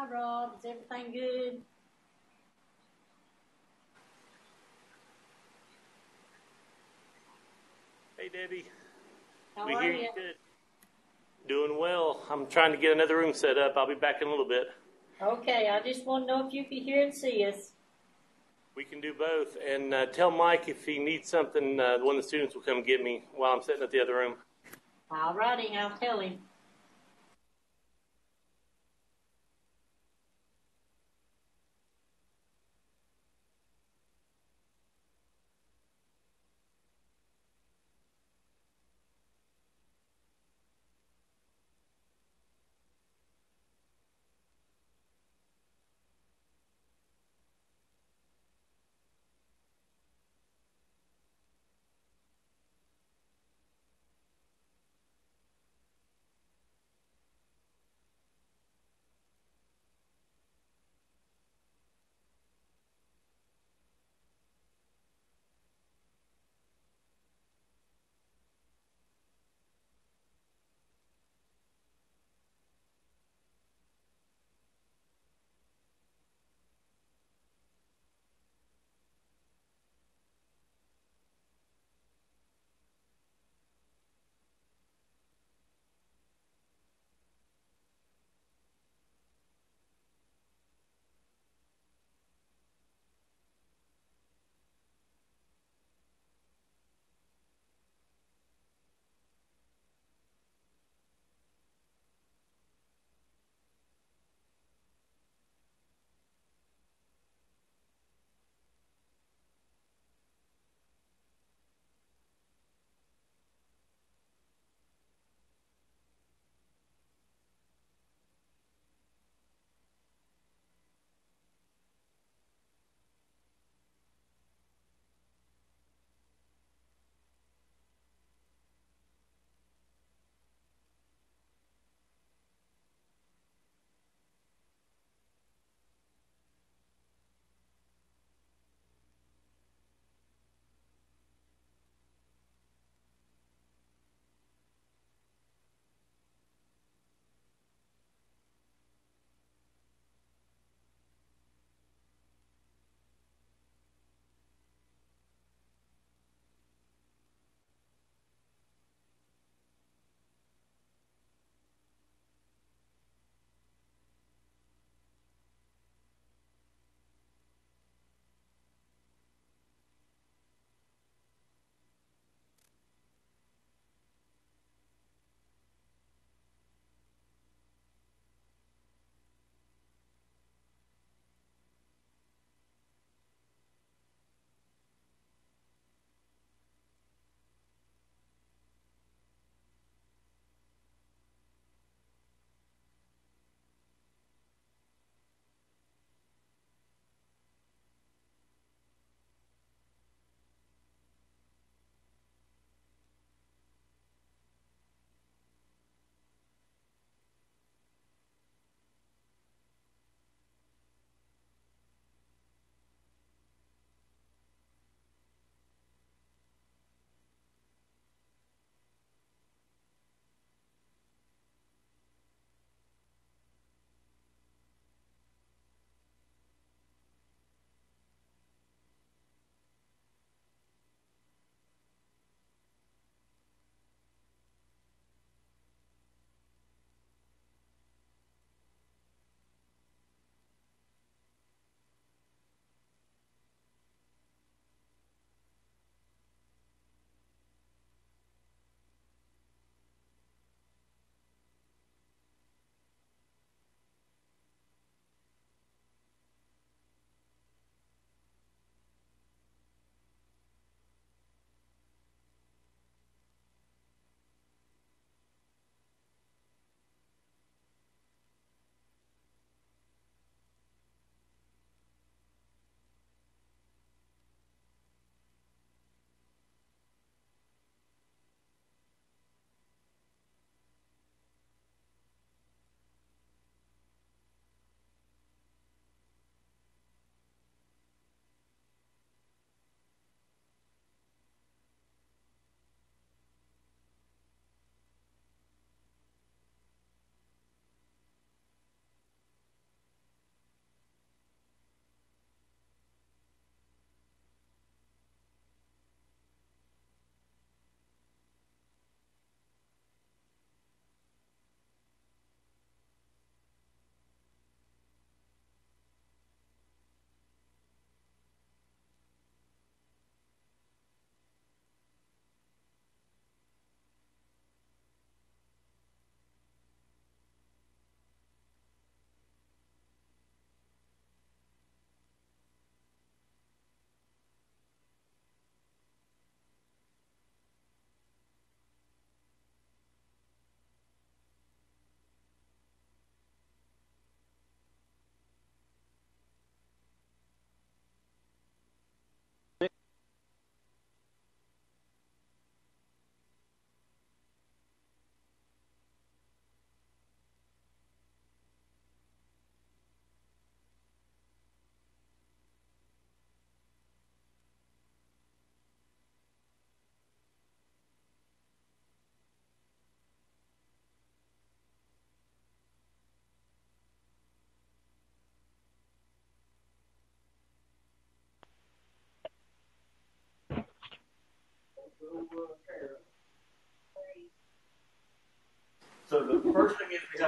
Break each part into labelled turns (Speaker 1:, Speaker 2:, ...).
Speaker 1: Hi, Rob. Is everything good?
Speaker 2: Hey, Debbie.
Speaker 1: How
Speaker 2: We
Speaker 1: are
Speaker 2: hear
Speaker 1: you?
Speaker 2: you good. Doing well. I'm trying to get another room set up. I'll be back in a little bit.
Speaker 1: Okay, I just want to know if you can hear and see us.
Speaker 2: We can do both. And tell Mike if he needs something, one of the students will come get me while I'm sitting at the other room.
Speaker 1: All righty, I'll tell him.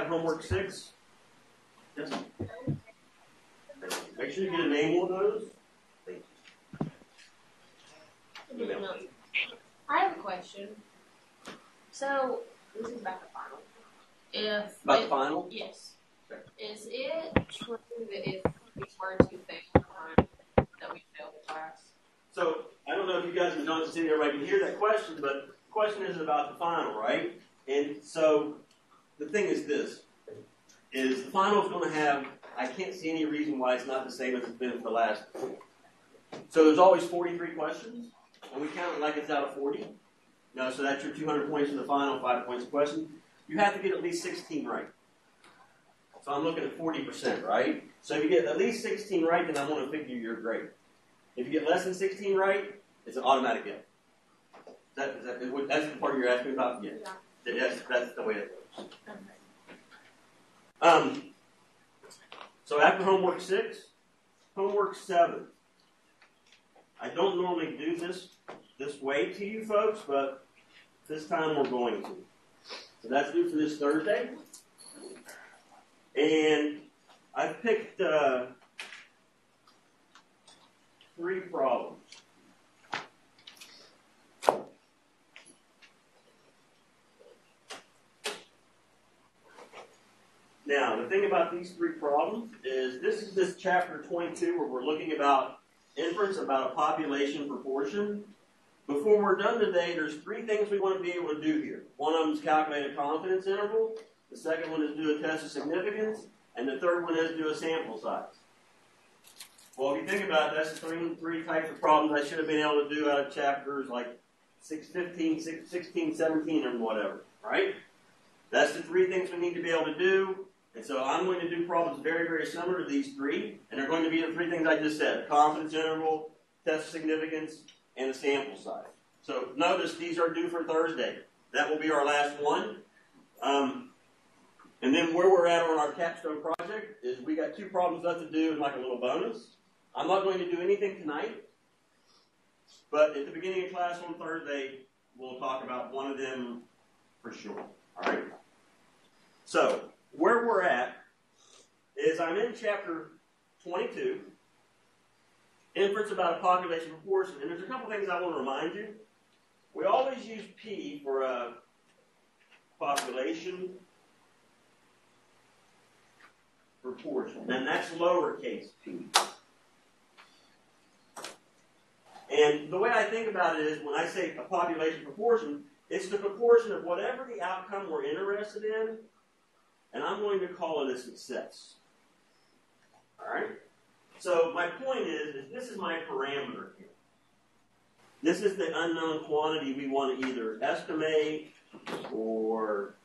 Speaker 3: have homework 6? Yes. Make sure you get a name on those. Thank you. Email.
Speaker 4: I have a question. So, this is about the final.
Speaker 3: About the final?
Speaker 4: Yes.
Speaker 3: Okay.
Speaker 4: Is it true that if we were to fail the time, that we fail the class?
Speaker 3: So, I don't know if you guys have noticed if everybody can hear that question, but the question is about the final, right? And so, the thing is this, is the final is going to have, I can't see any reason why it's not the same as it's been for the last. So there's always 43 questions, and we count it like it's out of 40. No, so that's your 200 points in the final, 5 points a question. You have to get at least 16 right. So I'm looking at 40%, right? So if you get at least 16 right, then I'm going to figure your grade. If you get less than 16 right, it's an automatic get. That's the part you're asking about? Yeah. That's the way it goes. So after homework 6, homework 7. I don't normally do this way to you folks, but this time we're going to. So that's due for this Thursday. And I've picked 3 problems. Now, the thing about these 3 problems is this is this chapter 22 where we're looking about inference about a population proportion. Before we're done today, there's 3 things we want to be able to do here. One of them is calculate a confidence interval. The second one is do a test of significance. And the third one is do a sample size. Well, if you think about it, that's the 3 types of problems I should have been able to do out of chapters like 15, 16, 17, and whatever, right? That's the 3 things we need to be able to do. And so I'm going to do problems very, very similar to these 3. And they're going to be the 3 things I just said. Confidence interval, test of significance, and the sample size. So notice these are due for Thursday. That will be our last one. And then where we're at on our capstone project is we got 2 problems left to do and like a little bonus. I'm not going to do anything tonight. But at the beginning of class on Thursday, we'll talk about one of them for sure. All right? So, where we're at is I'm in chapter 22, inference about a population proportion. And there's a couple things I want to remind you. We always use P for a population proportion, and that's lowercase p. And the way I think about it is when I say a population proportion, it's the proportion of whatever the outcome we're interested in, and I'm going to call it a success. All right? So my point is this is my parameter here. This is the unknown quantity we want to either estimate or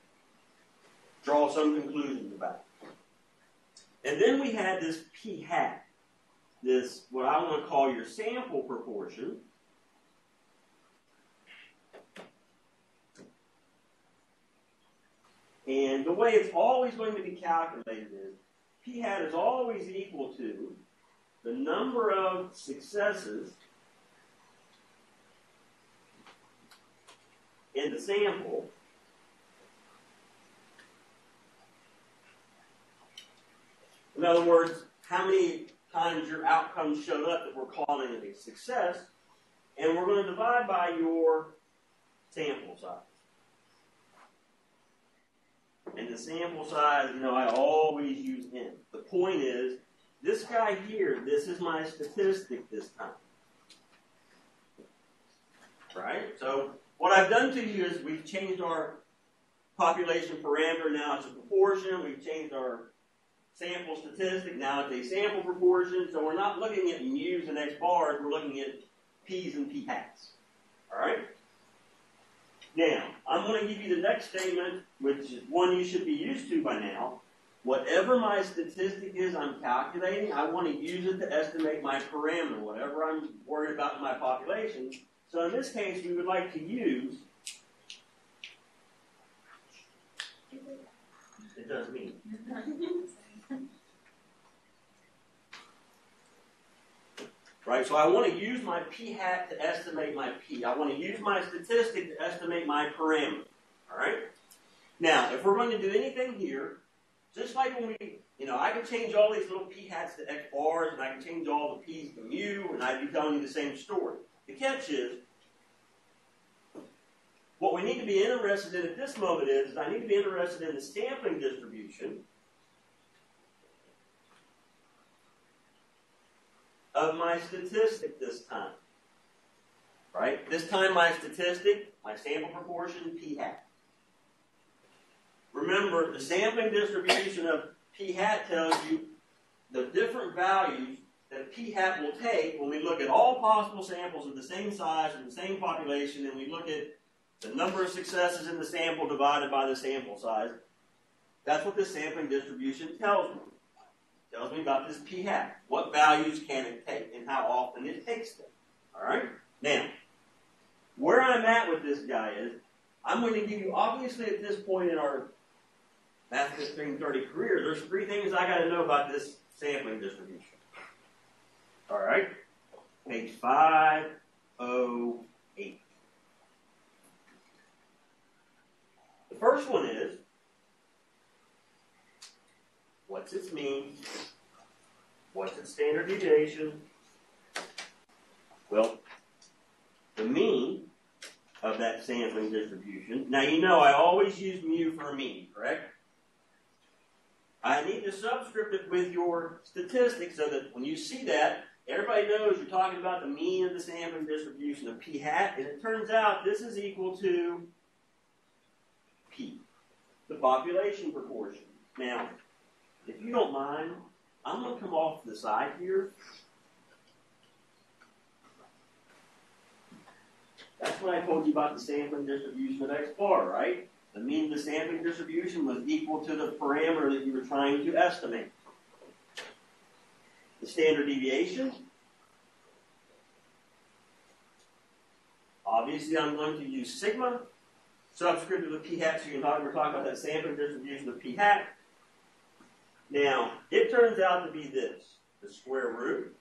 Speaker 3: draw some conclusions about. And then we had this p hat, this what I want to call your sample proportion. And the way it's always going to be calculated is p hat is always equal to the number of successes in the sample in other words, how many times your outcome showed up that we're calling it a success, and we're going to divide by your sample size. And the sample size, I always use n. The point is, this guy here, this is my statistic this time. Right? So what I've done to you is we've changed our population parameter. Now it's a proportion. We've changed our sample statistic. Now it's a sample proportion. So we're not looking at mu's and x bars. We're looking at p's and p hats. All right? Now, I'm going to give you the next statement, which is one you should be used to by now. Whatever my statistic is I'm calculating, I want to use it to estimate my parameter, whatever I'm worried about in my population. So in this case, we would like to use, it does mean. Right, so I want to use my p hat to estimate my p. I want to use my statistic to estimate my parameter. All right? Now, if we're going to do anything here, Just like when we, I can change all these little p hats to x bars, and I can change all the p's to mu, and I'd be telling you the same story. The catch is, what we need to be interested in at this moment is I need to be interested in the sampling distribution of my statistic this time. Right? This time my statistic, my sample proportion, p hat. Remember, the sampling distribution of p hat tells you the different values that p hat will take when we look at all possible samples of the same size and the same population, and we look at the number of successes in the sample divided by the sample size. That's what the sampling distribution tells me. It tells me about this p hat. What values can it take and how often it takes them. All right? Now, where I'm at with this guy is, I'm going to give you, obviously at this point in our Math 1530 career, there's three things I got to know about this sampling distribution. All right? Page 508. The first one is, what's its mean? What's its standard deviation? Well, the mean of that sampling distribution. Now, I always use mu for a mean, correct? I need to subscript it with your statistics so that when you see that, everybody knows you're talking about the mean of the sampling distribution of p hat, and it turns out this is equal to p, the population proportion. Now, if you don't mind, I'm going to come off to the side here. That's what I told you about the sampling distribution of x bar, right? The mean of the sampling distribution was equal to the parameter that you were trying to estimate. The standard deviation, obviously I'm going to use sigma, subscript with p hat, so we're talking about that sampling distribution of p hat. Now, it turns out to be this, the square root.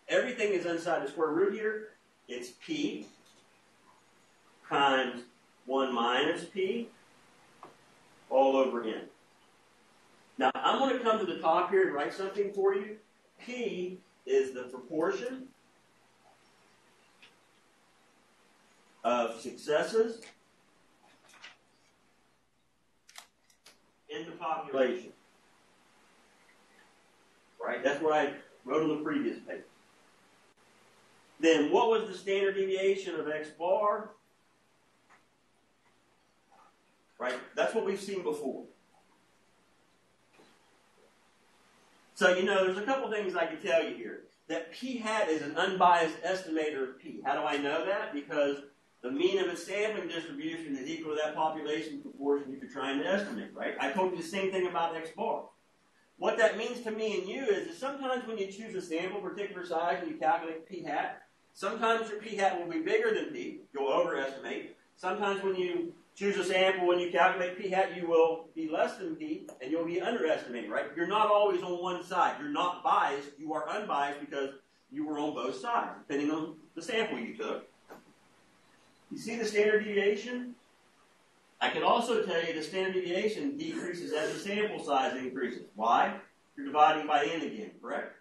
Speaker 3: Everything is inside the square root here. It's p times 1 minus p all over n. Now, I'm going to come to the top here and write something for you. P is the proportion of successes in the population. Right? That's what I wrote on the previous page. Then what was the standard deviation of x bar? Right? That's what we've seen before. So, there's a couple things I can tell you here. That p hat is an unbiased estimator of p. How do I know that? Because the mean of a sampling distribution is equal to that population proportion that you're trying to estimate, right? I told you the same thing about x bar. What that means to me and you is that sometimes when you choose a sample particular size and you calculate p hat, sometimes your p hat will be bigger than p. You'll overestimate. Sometimes when you choose a sample, when you calculate p hat, you will be less than p, and you'll be underestimating, right? You're not always on one side. You're not biased. You are unbiased because you were on both sides, depending on the sample you took. You see the standard deviation? I can also tell you the standard deviation decreases as the sample size increases. Why? You're dividing by n again, correct?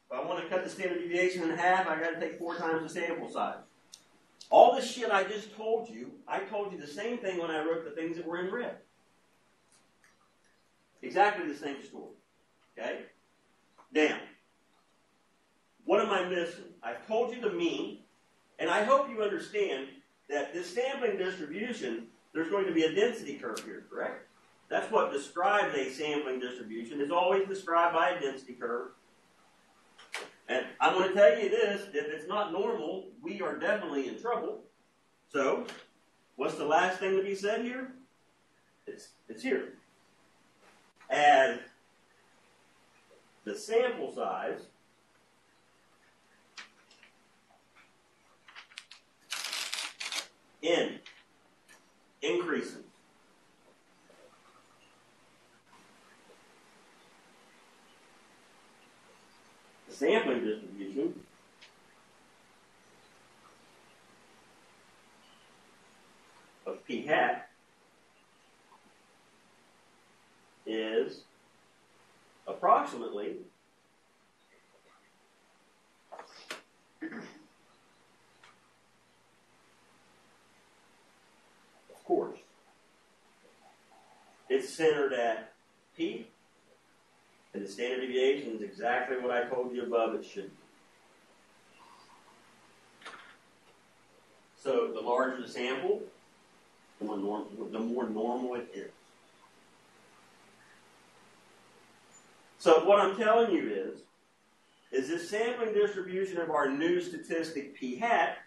Speaker 3: If I want to cut the standard deviation in half, I've got to take 4 times the sample size. All this shit I just told you, I told you the same thing when I wrote the things that were in red. Exactly the same story. Okay? Now, what am I missing? I've told you the mean, and I hope you understand that this sampling distribution, there's going to be a density curve here, correct? That's what describes a sampling distribution. It's always described by a density curve. And I'm going to tell you this, if it's not normal, we are definitely in trouble. So, what's the last thing to be said here? It's here. As the sample size n increases, the sampling distribution of p hat approximately of course, it's centered at P, and the standard deviation is exactly what I told you above it should be. So the larger the sample, the more normal it is. So what I'm telling you is this sampling distribution of our new statistic p hat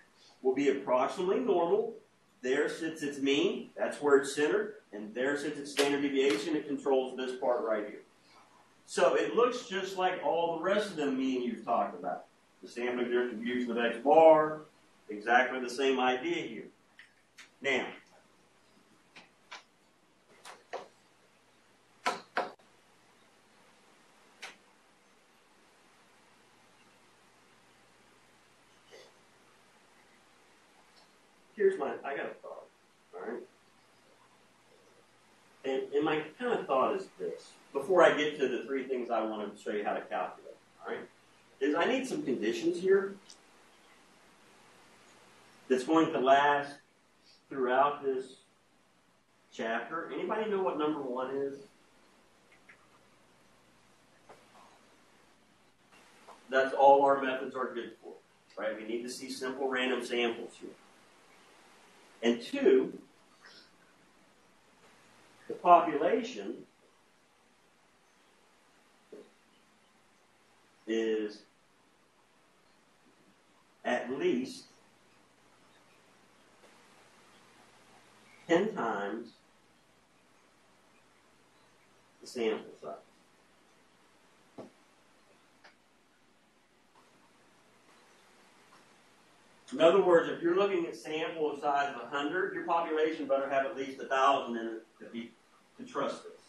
Speaker 3: will be approximately normal. There sits its mean, that's where it's centered, and there sits its standard deviation, it controls this part right here. So it looks just like all the rest of the mean you've talked about. The sampling distribution of x bar, exactly the same idea here. Now, I got a thought, all right? And my kind of thought is this, before I get to the three things I want to show you how to calculate, all right, is I need some conditions here that's going to last throughout this chapter. Anybody know what number 1 is? That's all our methods are good for, right? We need to see simple random samples here. And 2, the population is at least 10 times the sample size. In other words, if you're looking at sample of size of 100, your population better have at least 1,000 in it to trust this.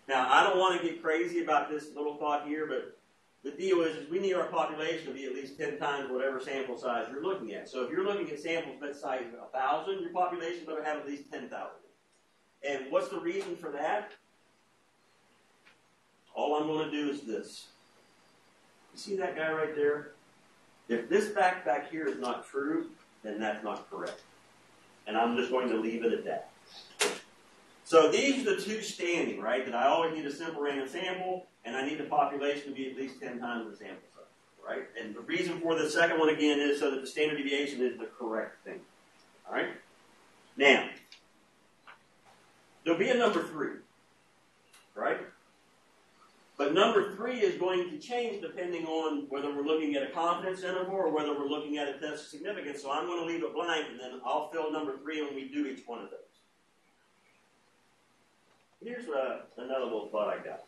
Speaker 3: Now, I don't want to get crazy about this little thought here, but the deal is we need our population to be at least 10 times whatever sample size you're looking at. So if you're looking at samples that size 1,000, your population better have at least 10,000. And what's the reason for that? All I'm going to do is this. You see that guy right there? If this fact back here is not true, then that's not correct. And I'm just going to leave it at that. So these are the two standing, right? That I always need a simple random sample, and I need the population to be at least 10 times the sample size, right? And the reason for the second one, again, is so that the standard deviation is the correct thing. All right? Now, there'll be a number 3, right? But number 3 is going to change depending on whether we're looking at a confidence interval or whether we're looking at a test of significance. So I'm going to leave it blank, and then I'll fill number 3 when we do each one of those. Here's another little thought I got.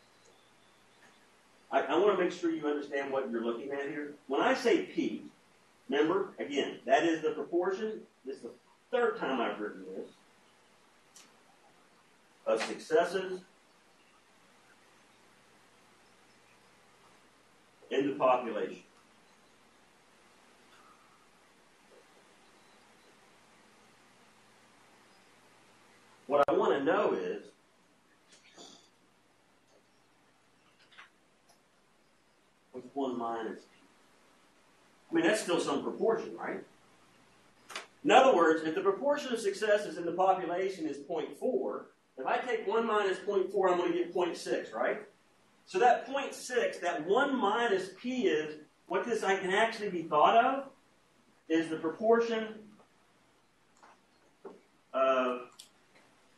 Speaker 3: I want to make sure you understand what you're looking at here. When I say P, remember, again, that is the proportion. This is the 3rd time I've written this. Of successes in the population. What I want to know is, what's 1 minus P? I mean, that's still some proportion, right? In other words, if the proportion of successes in the population is 0.4, if I take 1 minus 0.4, I'm going to get 0.6, right? So that 0.6, that 1 minus P is, what this I can actually be thought of, is the proportion of,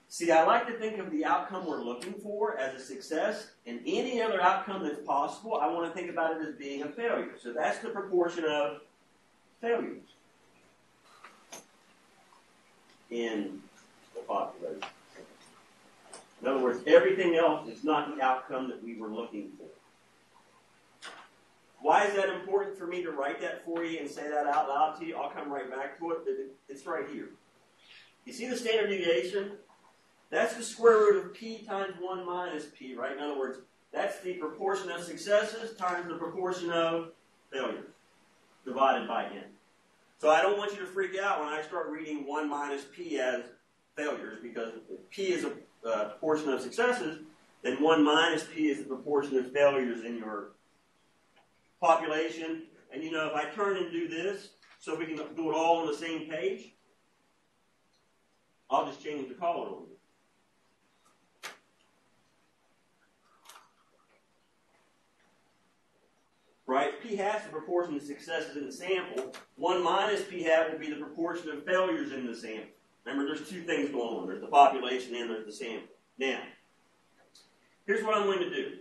Speaker 3: see, I like to think of the outcome we're looking for as a success, and any other outcome that's possible, I want to think about it as being a failure. So that's the proportion of failures in the population. In other words, everything else is not the outcome that we were looking for. Why is that important for me to write that for you and say that out loud to you? I'll come right back to it, but it's right here. You see the standard deviation? That's the square root of P times 1 minus P, right? In other words, that's the proportion of successes times the proportion of failures divided by N. So I don't want you to freak out when I start reading 1 minus P as failures, because P is a proportion of successes. Then 1 minus p is the proportion of failures in your population. And you know, if I turn and do this, so we can do it all on the same page, I'll just change the color on it. Right? P hat is the proportion of successes in the sample. 1 minus p hat will be the proportion of failures in the sample. Remember, there's two things going on. There's the population and there's the sample. Now, here's what I'm going to do.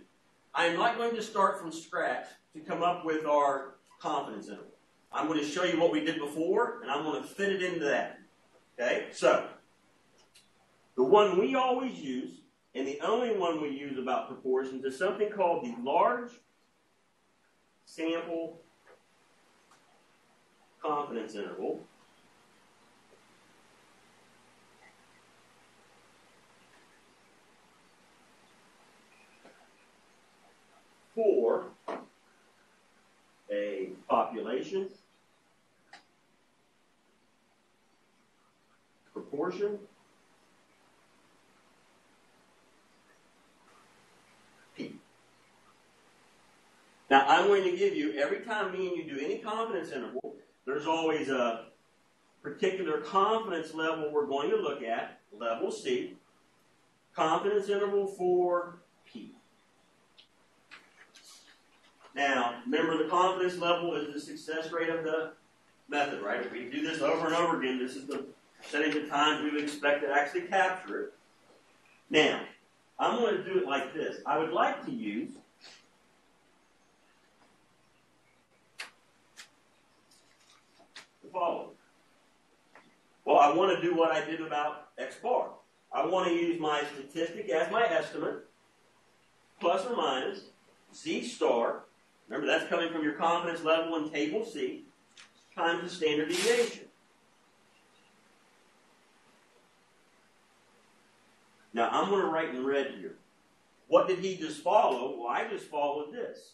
Speaker 3: I'm not going to start from scratch to come up with our confidence interval. I'm going to show you what we did before, and I'm going to fit it into that. Okay? So, the one we always use, and the only one we use about proportions, is something called the large sample confidence interval. For a population proportion P. Now, I'm going to give you, every time me and you do any confidence interval, there's always a particular confidence level we're going to look at, level C, confidence interval for P. Now, remember the confidence level is the success rate of the method, right? If we do this over and over again, this is the percentage of times we would expect to actually capture it. Now, I'm going to do it like this. I would like to use the following. Well, I want to do what I did about X bar. I want to use my statistic as my estimate, plus or minus Z star. Remember, that's coming from your confidence level in table C, times the standard deviation. Now, I'm going to write in red here. What did he just follow? Well, I just followed this.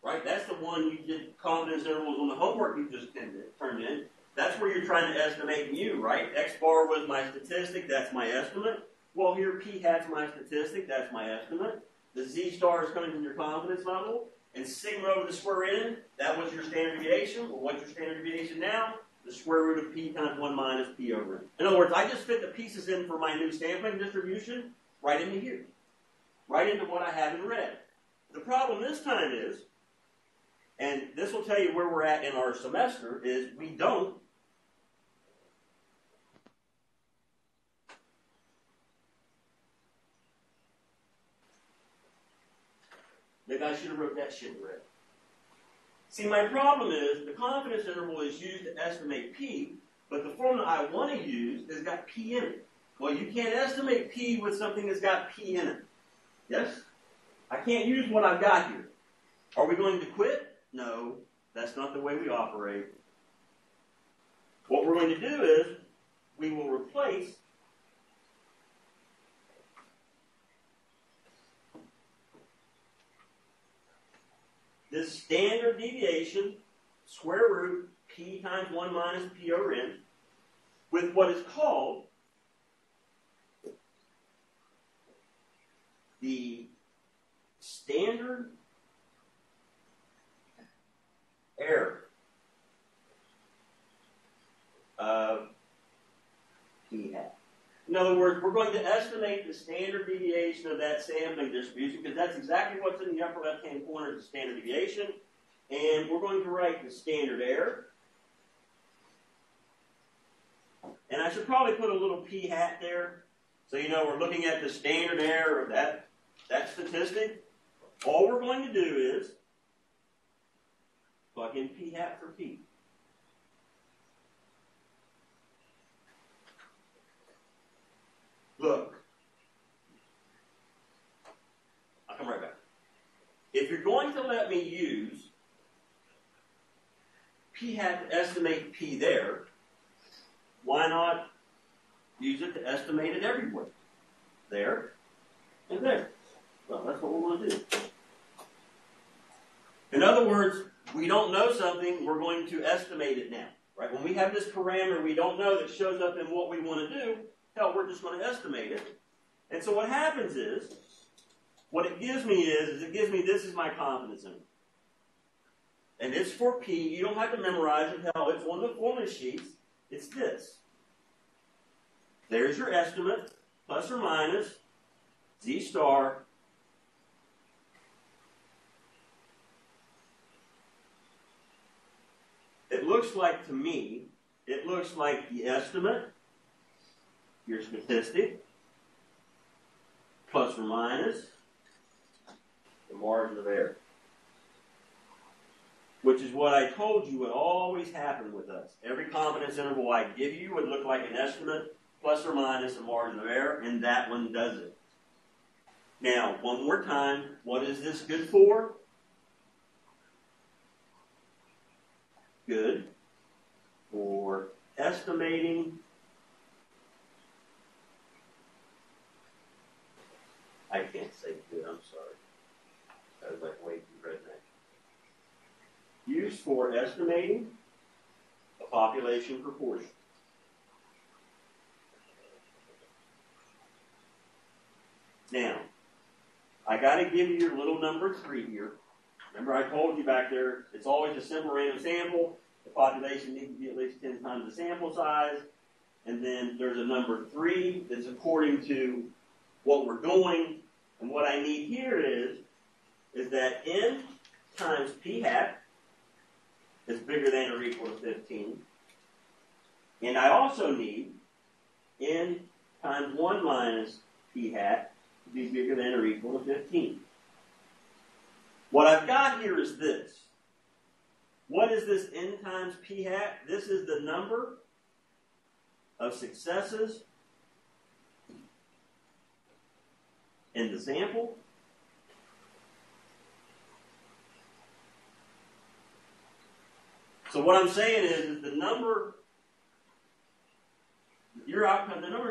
Speaker 3: Right? That's the one you did confidence intervals on the homework you just turned in. That's where you're trying to estimate mu, right? X bar was my statistic, that's my estimate. Well, here P hat's my statistic, that's my estimate. The Z star is coming from your confidence level. And sigma over the square n, that was your standard deviation. Well, what's your standard deviation now? The square root of P times 1 minus P over n. In other words, I just fit the pieces in for my new sampling distribution right into here. Right into what I have in red. The problem this time is, and this will tell you where we're at in our semester, is we don't maybe I should have wrote that shit in red. See, my problem is the confidence interval is used to estimate P, but the formula I want to use has got P in it. Well, you can't estimate P with something that's got P in it. Yes? I can't use what I've got here. Are we going to quit? No, that's not the way we operate. What we're going to do is we will replace this standard deviation, square root P times 1 minus P over n, with what is called the standard error of P hat. In other words, we're going to estimate the standard deviation of that sampling distribution, because that's exactly what's in the upper left-hand corner of the standard deviation. And we're going to write the standard error. And I should probably put a little P hat there. So you know we're looking at the standard error of that statistic. All we're going to do is plug in P hat for P. Look, I'll come right back. If you're going to let me use P hat to estimate P there, why not use it to estimate it everywhere? There and there. Well, that's what we want to do. In other words, we don't know something, we're going to estimate it now. Right? When we have this parameter we don't know that shows up in what we want to do, hell, we're just going to estimate it. And so what happens is, what it gives me is it gives me this is my confidence interval. And it's for P. You don't have to memorize it. Hell, it's one of the formula sheets. It's this. There's your estimate, plus or minus, Z star. It looks like, to me, it looks like the estimate, your statistic, plus or minus, the margin of error. Which is what I told you would always happen with us. Every confidence interval I give you would look like an estimate, plus or minus a margin of error, and that one does it. Now, one more time, what is this good for? Good for estimating. I can't say good, I'm sorry. I was like way too redneck. Used for estimating a population proportion. Now, I got to give you your little number 3 here. Remember I told you back there, it's always a simple random sample. The population needs to be at least 10 times the sample size. And then there's a number 3 that's according to what we're doing. And what I need here is that n times p hat is bigger than or equal to 15. And I also need n times 1 minus p hat to be bigger than or equal to 15. What I've got here is this. What is this n times p hat? This is the number of successes in the sample So what I'm saying is the number of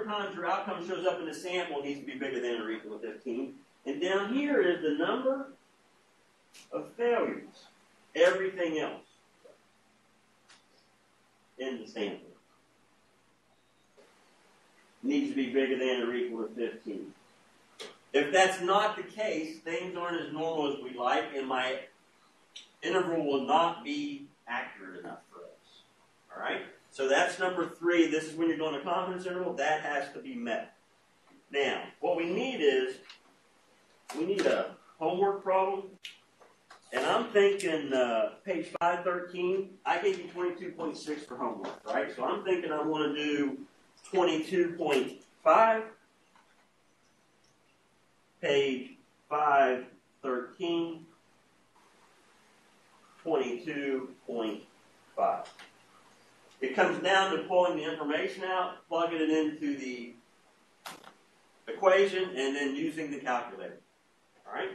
Speaker 3: times your outcome shows up in the sample needs to be bigger than or equal to 15. And down here is the number of failures. Everything else in the sample needs to be bigger than or equal to 15. If that's not the case, things aren't as normal as we like, and my interval will not be accurate enough for us. All right? So that's number 3. This is when you're doing a confidence interval. That has to be met. Now, what we need is, we need a homework problem. And I'm thinking page 513, I gave you 22.6 for homework, right? So I'm thinking I want to do 22.5, page 513, 22.5. It comes down to pulling the information out, plugging it into the equation, and then using the calculator. All right?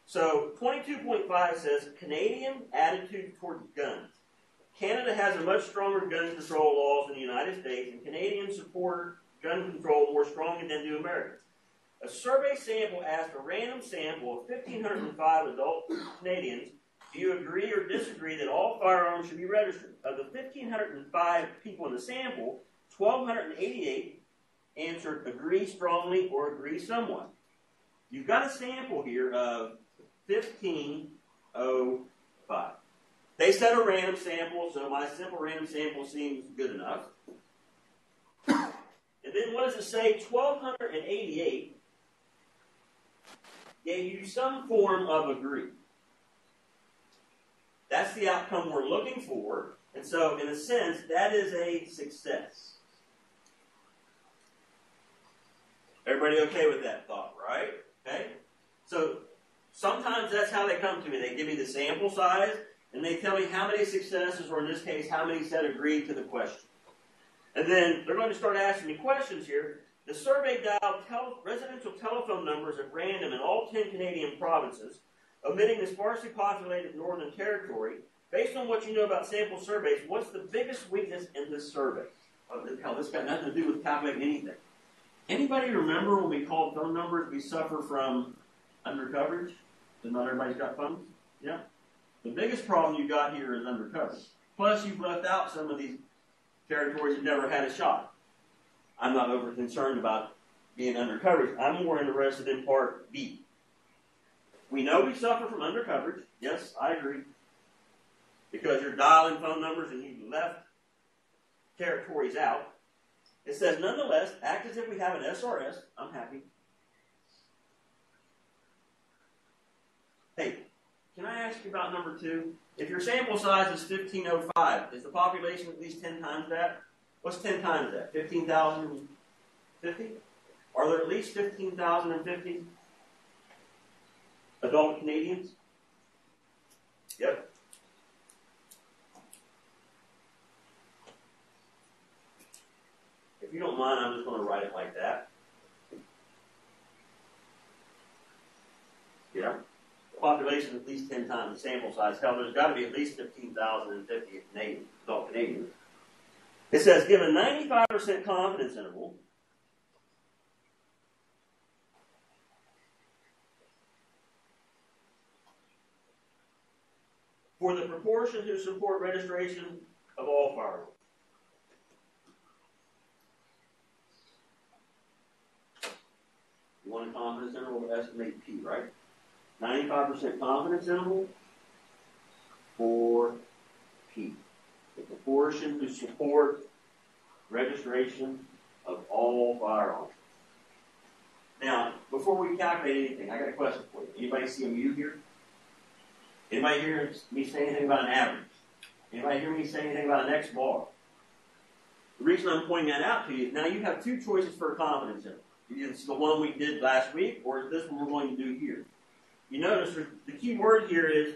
Speaker 3: So 22.5 says, Canadian attitude towards guns. Canada has a much stronger gun control laws than the United States, and Canadians support gun control more strongly than do Americans. A survey sample asked a random sample of 1,505 adult Canadians, do you agree or disagree that all firearms should be registered? Of the 1,505 people in the sample, 1,288 answered agree strongly or agree somewhat. You've got a sample here of 1,505. They said a random sample, so my simple random sample seems good enough. And then what does it say? 1,288 gave you some form of agree. That's the outcome we're looking for. And so, in a sense, that is a success. Everybody okay with that thought, right? Okay? So, sometimes that's how they come to me. They give me the sample size, and they tell me how many successes, or in this case, how many said agree to the question. And then they're going to start asking me questions here. The survey dialed residential telephone numbers at random in all 10 Canadian provinces, omitting the sparsely populated Northern Territory. Based on what you know about sample surveys, what's the biggest weakness in this survey? Oh, hell, this got nothing to do with calculating anything. Anybody remember when we called phone numbers, we suffer from undercoverage? Because not everybody's got phones? Yeah? The biggest problem you got here is undercoverage. Plus, you've left out some of these territories that never had a shot. I'm not over concerned about being under coverage. I'm more interested in part B. We know we suffer from under coverage. Yes, I agree. Because you're dialing phone numbers and you left territories out. It says, nonetheless, act as if we have an SRS. I'm happy. Hey, can I ask you about number 2? If your sample size is 1505, is the population at least 10 times that? What's 10 times that? 15,050? Are there at least 15,050 adult Canadians? Yep. If you don't mind, I'm just going to write it like that. Yeah. Population at least 10 times the sample size. Hell, there's got to be at least 15,050 adult Canadians. It says, give a 95% confidence interval for the proportion who support registration of all firearms. You want a confidence interval to estimate P, right? 95% confidence interval for P. The proportion to support registration of all firearms. Now, before we calculate anything, I got a question for you. Anybody see a mu here? Anybody hear me say anything about an average? Anybody hear me say anything about an X bar? The reason I'm pointing that out to you is now you have 2 choices for a confidence interval. It's the one we did last week, or is this one we're going to do here? You notice the key word here is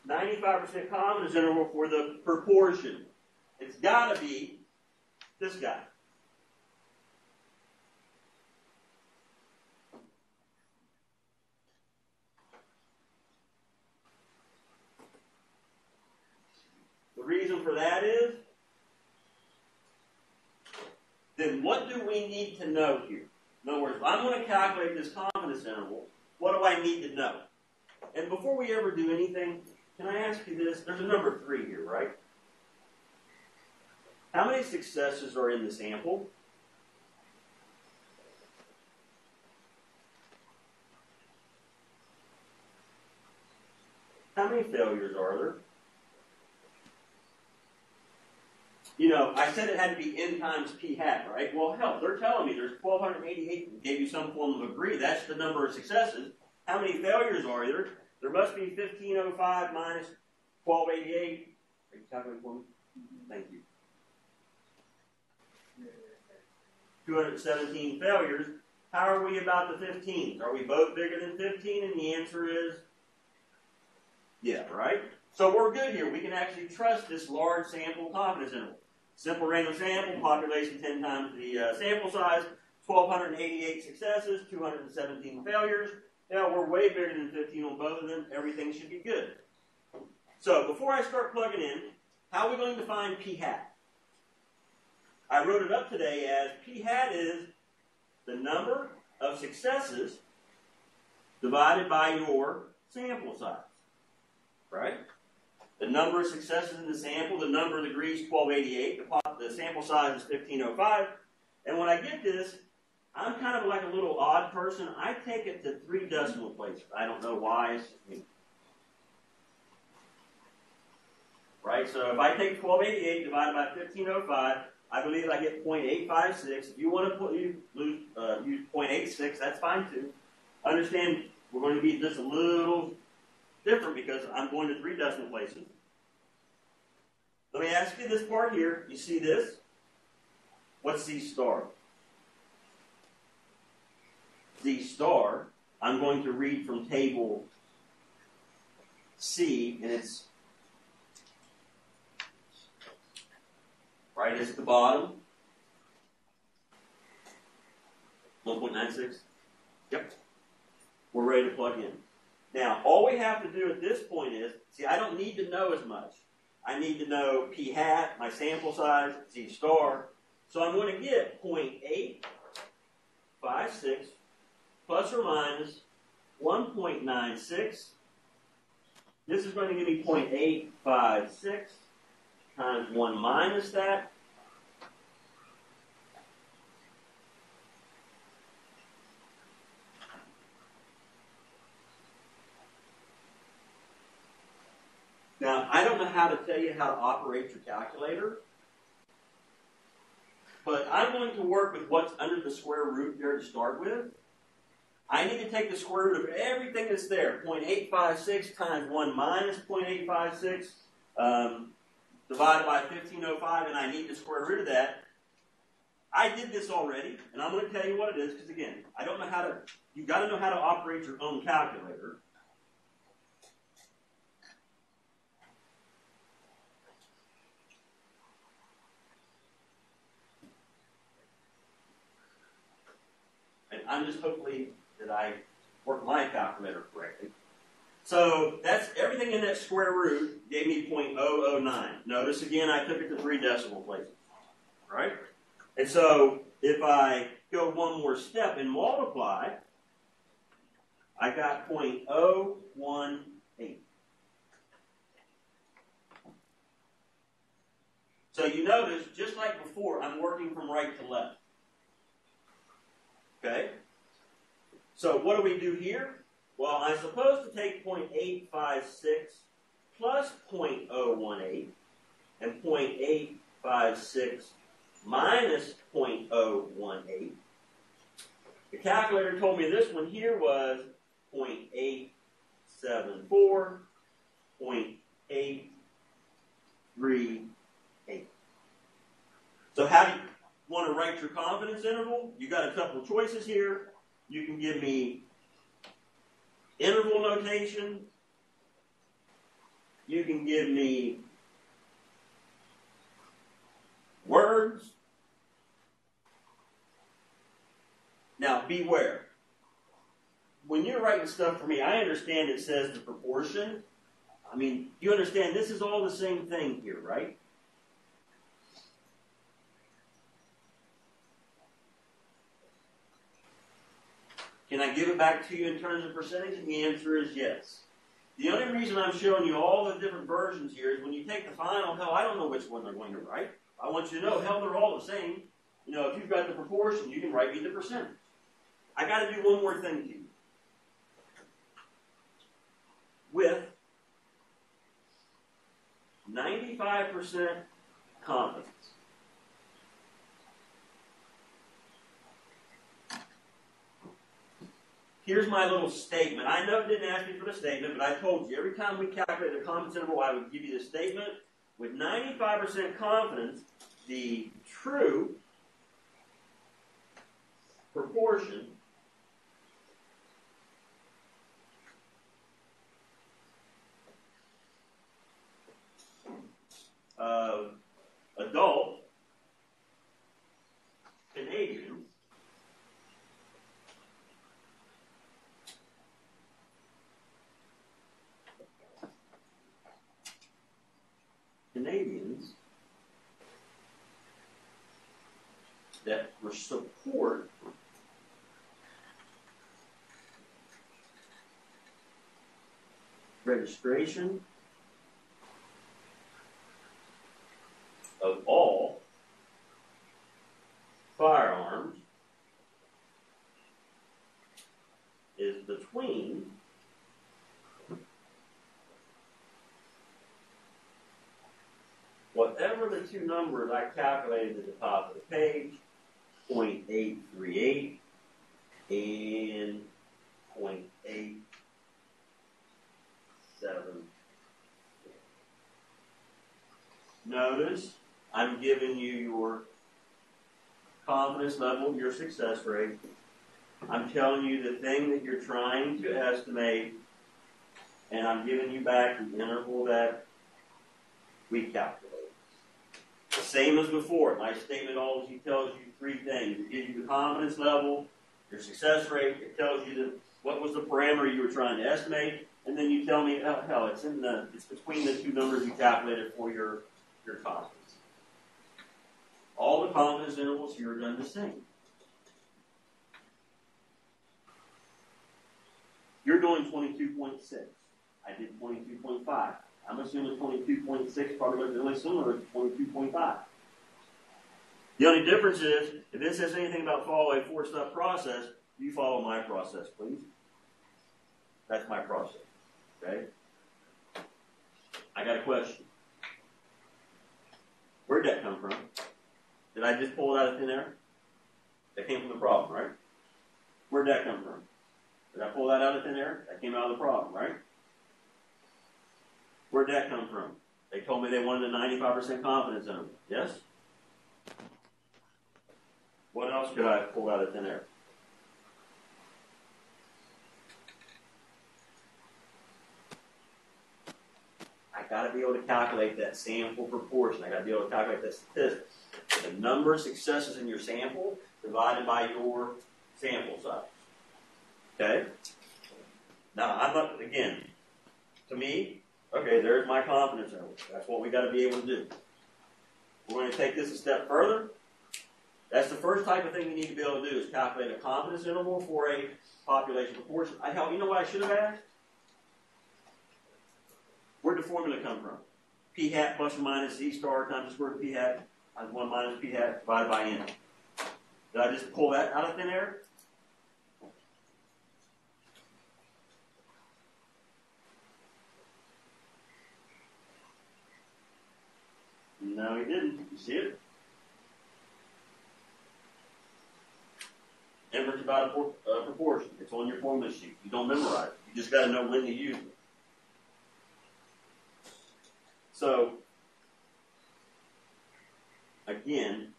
Speaker 3: 95% confidence interval for the proportion. It's got to be this guy. The reason for that is, then what do we need to know here? In other words, if I'm going to calculate this confidence interval, what do I need to know? And before we ever do anything, can I ask you this? There's a number 3 here, right? How many successes are in the sample? How many failures are there? You know, I said it had to be N times P hat, right? Well, hell, they're telling me there's 1,288 and gave you some form of agree. That's the number of successes. How many failures are there? There must be 1,505 minus 1,288. Are you calculating for me? Thank you. 217 failures. How are we about the 15? Are we both bigger than 15? And the answer is yeah, right? So we're good here. We can actually trust this large sample confidence interval. Simple random sample, population 10 times the sample size, 1,288 successes, 217 failures. Now we're way bigger than 15 on both of them. Everything should be good. So before I start plugging in, how are we going to find P hat? I wrote it up today as P hat is the number of successes divided by your sample size. Right? The number of successes in the sample, the number of degrees, 1288. The sample size is 1505. And when I get this, I'm kind of like a little odd person. I take it to 3 decimal places. I don't know why. Right? So if I take 1288 divided by 1505, I believe I get 0.856. If you want to use 0.86, that's fine too. Understand we're going to be just a little different because I'm going to 3 decimal places. Let me ask you this part here. You see this? What's Z star? Z star, I'm going to read from table C, and it's right at the bottom. 1.96. Yep. We're ready to plug in. Now, all we have to do at this point is, see, I don't need to know as much. I need to know P hat, my sample size, Z star. So I'm going to get 0.856 plus or minus 1.96. This is going to give me 0.856 times 1 minus that how to tell you how to operate your calculator, but I'm going to work with what's under the square root there to start with. I need to take the square root of everything that's there. 0.856 times 1 minus 0.856 divided by 1505, and I need the square root of that. I did this already, and I'm going to tell you what it is, because again, I don't know how to, you've got to know how to operate your own calculator. And I'm just hopefully that I work my calculator correctly. So that's everything in that square root gave me 0.009. Notice again, I took it to 3 decimal places, right? And so if I go one more step and multiply, I got 0.018. So you notice, just like before, I'm working from right to left. Okay? So what do we do here? Well, I'm supposed to take 0.856 plus 0.018 and 0.856 minus 0.018. The calculator told me this one here was 0.874, 0.838. So how do you want to write your confidence interval? You got a couple of choices here. You can give me interval notation. You can give me words. Now, beware. When you're writing stuff for me, I understand it says the proportion. I mean, you understand this is all the same thing here, right? Can I give it back to you in terms of percentage? And the answer is yes. The only reason I'm showing you all the different versions here is when you take the final, hell, I don't know which one they're going to write. I want you to know, hell, they're all the same. You know, if you've got the proportion, you can write me the percentage. I got to do one more thing to you. With 95% confidence, here's my little statement. I know it didn't ask me for the statement, but I told you every time we calculate a confidence interval, I would give you the statement. With 95% confidence, the true proportion of adult Canadians that support registration of all firearms is between whatever the two numbers I calculated at the top of the page, 0.838 and 0.874. Notice I'm giving you your confidence level, your success rate. I'm telling you the thing that you're trying to estimate, and I'm giving you back the interval that we calculated. The same as before. My statement always tells you three things. It gives you the confidence level, your success rate. It tells you what was the parameter you were trying to estimate, and then you tell me, oh, hell, it's between the two numbers you calculated for your confidence. All the confidence intervals here are done the same. You're doing 22.6. I did 22.5. I'm assuming 22.6 probably looks really similar to 22.5. The only difference is, if it says anything about follow a 4-step process, you follow my process, please. That's my process. Okay? I got a question. Where'd that come from? Did I just pull it out of thin air? That came from the problem, right? Where'd that come from? Did I pull that out of thin air? That came out of the problem, right? Where'd that come from? They told me they wanted a 95% confidence interval. Yes? What else could I pull out of thin air? I got to be able to calculate that sample proportion. I got to be able to calculate that statistics. The number of successes in your sample divided by your sample size. Okay? Now, I'm not, again, to me, okay, there's my confidence interval. That's what we got to be able to do. We're going to take this a step further. That's the first type of thing you need to be able to do is calculate a confidence interval for a population proportion. You know what I should have asked? Where'd the formula come from? P hat plus or minus Z star times the square root of P hat times 1 minus P hat divided by N. Did I just pull that out of thin air? No, he didn't. You see it? Inference about a proportion. It's on your formula sheet. You don't memorize it. You just got to know when to use it. So, again,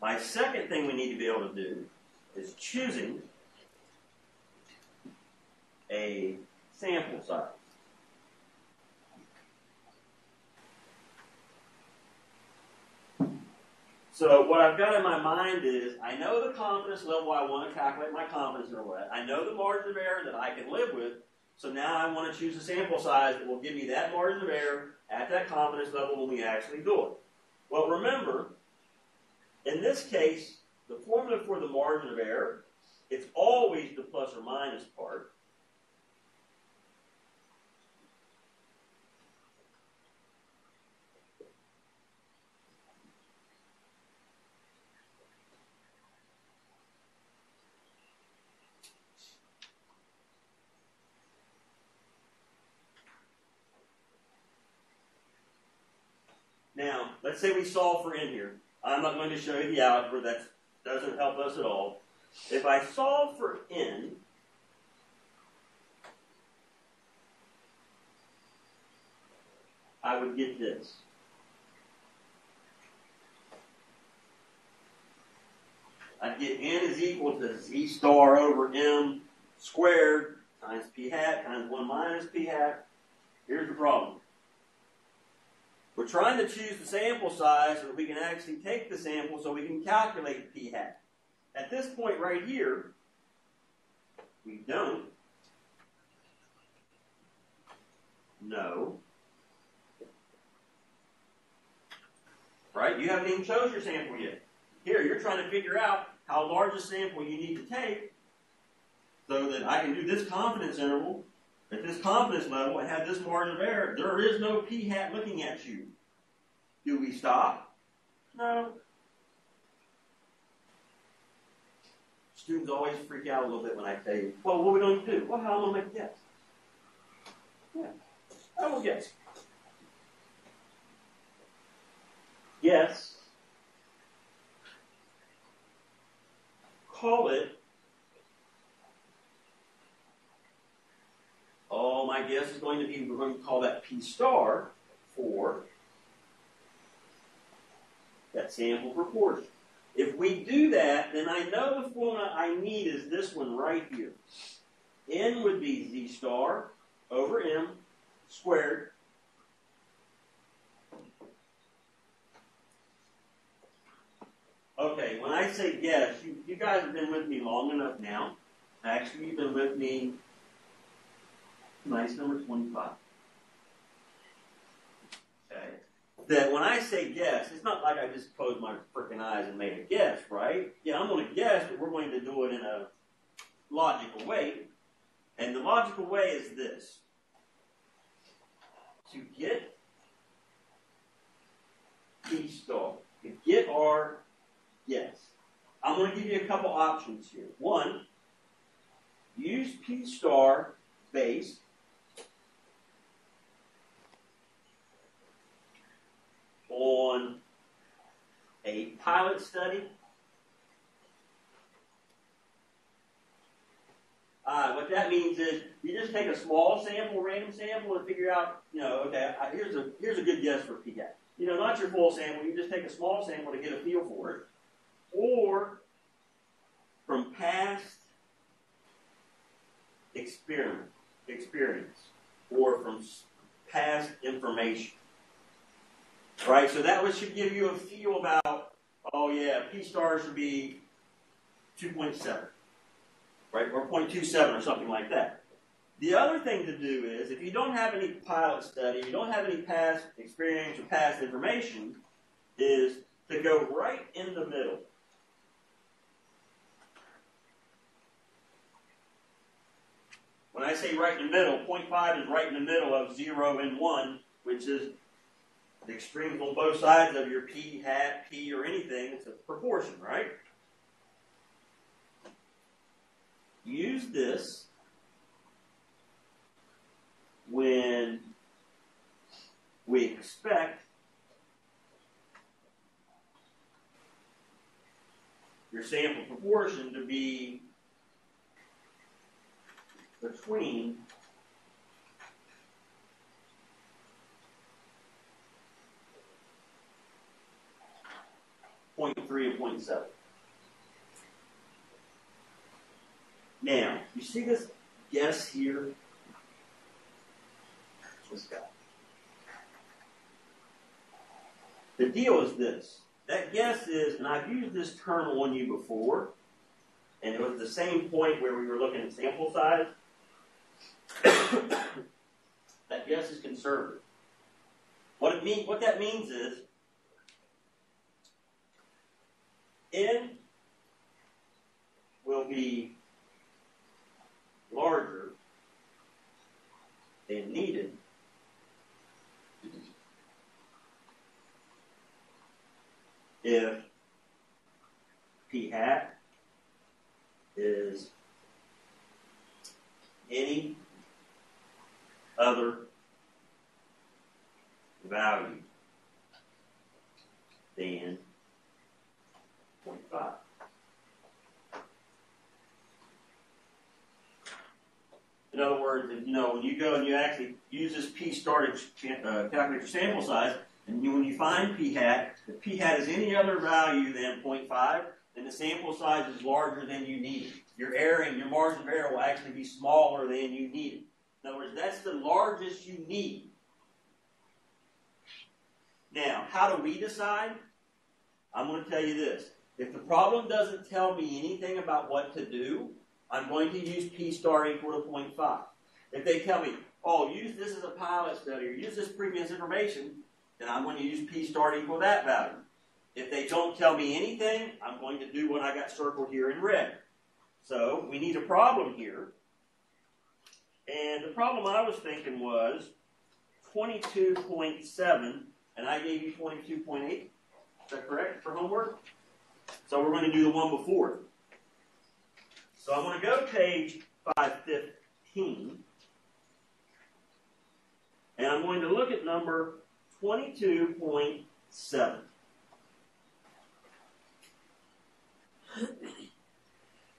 Speaker 3: my second thing we need to be able to do is choosing a sample size. So what I've got in my mind is, I know the confidence level I want to calculate my confidence interval at. I know the margin of error that I can live with. So now I want to choose a sample size that will give me that margin of error at that confidence level when we actually do it. Well, remember, in this case, the formula for the margin of error, it's always the plus or minus part. Now, let's say we solve for n here. I'm not going to show you the algebra. That doesn't help us at all. If I solve for n, I would get this. I'd get n is equal to z star over m squared times p hat times 1 minus p hat. Here's the problem. We're trying to choose the sample size so that we can actually take the sample so we can calculate p hat. At this point right here, we don't know. Right? You haven't even chosen your sample yet. Here, you're trying to figure out how large a sample you need to take so that I can do this confidence interval at this confidence level and have this margin of error. There is no p hat looking at you. Do we stop? No. Students always freak out a little bit when I tell you, well, what are we going to do? Well, how am I going to make a guess? Yeah, I will guess. Guess. Call it. Oh, my guess is going to be, we're going to call that P star for that sample proportion. If we do that, then I know the formula I need is this one right here. N would be Z star over M squared. Okay, when I say guess, you guys have been with me long enough now. Actually, you've been with me, nice number 25. Okay. That when I say guess, it's not like I just closed my freaking eyes and made a guess, right? Yeah, I'm going to guess, but we're going to do it in a logical way. And the logical way is this. To get P star, to get our guess, I'm going to give you a couple options here. One, use P star base on a pilot study. What that means is you just take a small sample, random sample, and figure out, okay, here's a good guess for p-hat. Not your full sample. You just take a small sample to get a feel for it. Or from past experience, or from past information. Right? So that should give you a feel about, oh yeah, p-star should be 2.7. Right, or 0.27 or something like that. The other thing to do is, if you don't have any pilot study, you don't have any past experience or past information, is to go right in the middle. When I say right in the middle, 0.5 is right in the middle of 0 and 1, which is the extremes on both sides of your p hat, p, or anything. It's a proportion, right? Use this when we expect your sample proportion to be between 0.3 and 0.7. Now, you see this guess here? This guy. The deal is this. That guess is, and I've used this term on you before, and it was the same point where we were looking at sample size. That guess is conservative. What that means is, N will be larger than needed if p hat is any other value than 0.5. In other words, when you go and you actually use this p-star to calculate your sample size, and when you find p-hat, if p-hat is any other value than 0.5, then the sample size is larger than you need. Your error and your margin of error will actually be smaller than you need it. In other words, that's the largest you need. Now, how do we decide? I'm going to tell you this. If the problem doesn't tell me anything about what to do, I'm going to use p-star equal to 0.5. If they tell me, oh, use this as a pilot study or use this previous information, then I'm going to use p-star equal to that value. If they don't tell me anything, I'm going to do what I got circled here in red. So we need a problem here. And the problem I was thinking was 22.7, and I gave you 22.8. Is that correct for homework? So we're going to do the one before it. So I'm going to go to page 515, and I'm going to look at number 22.7.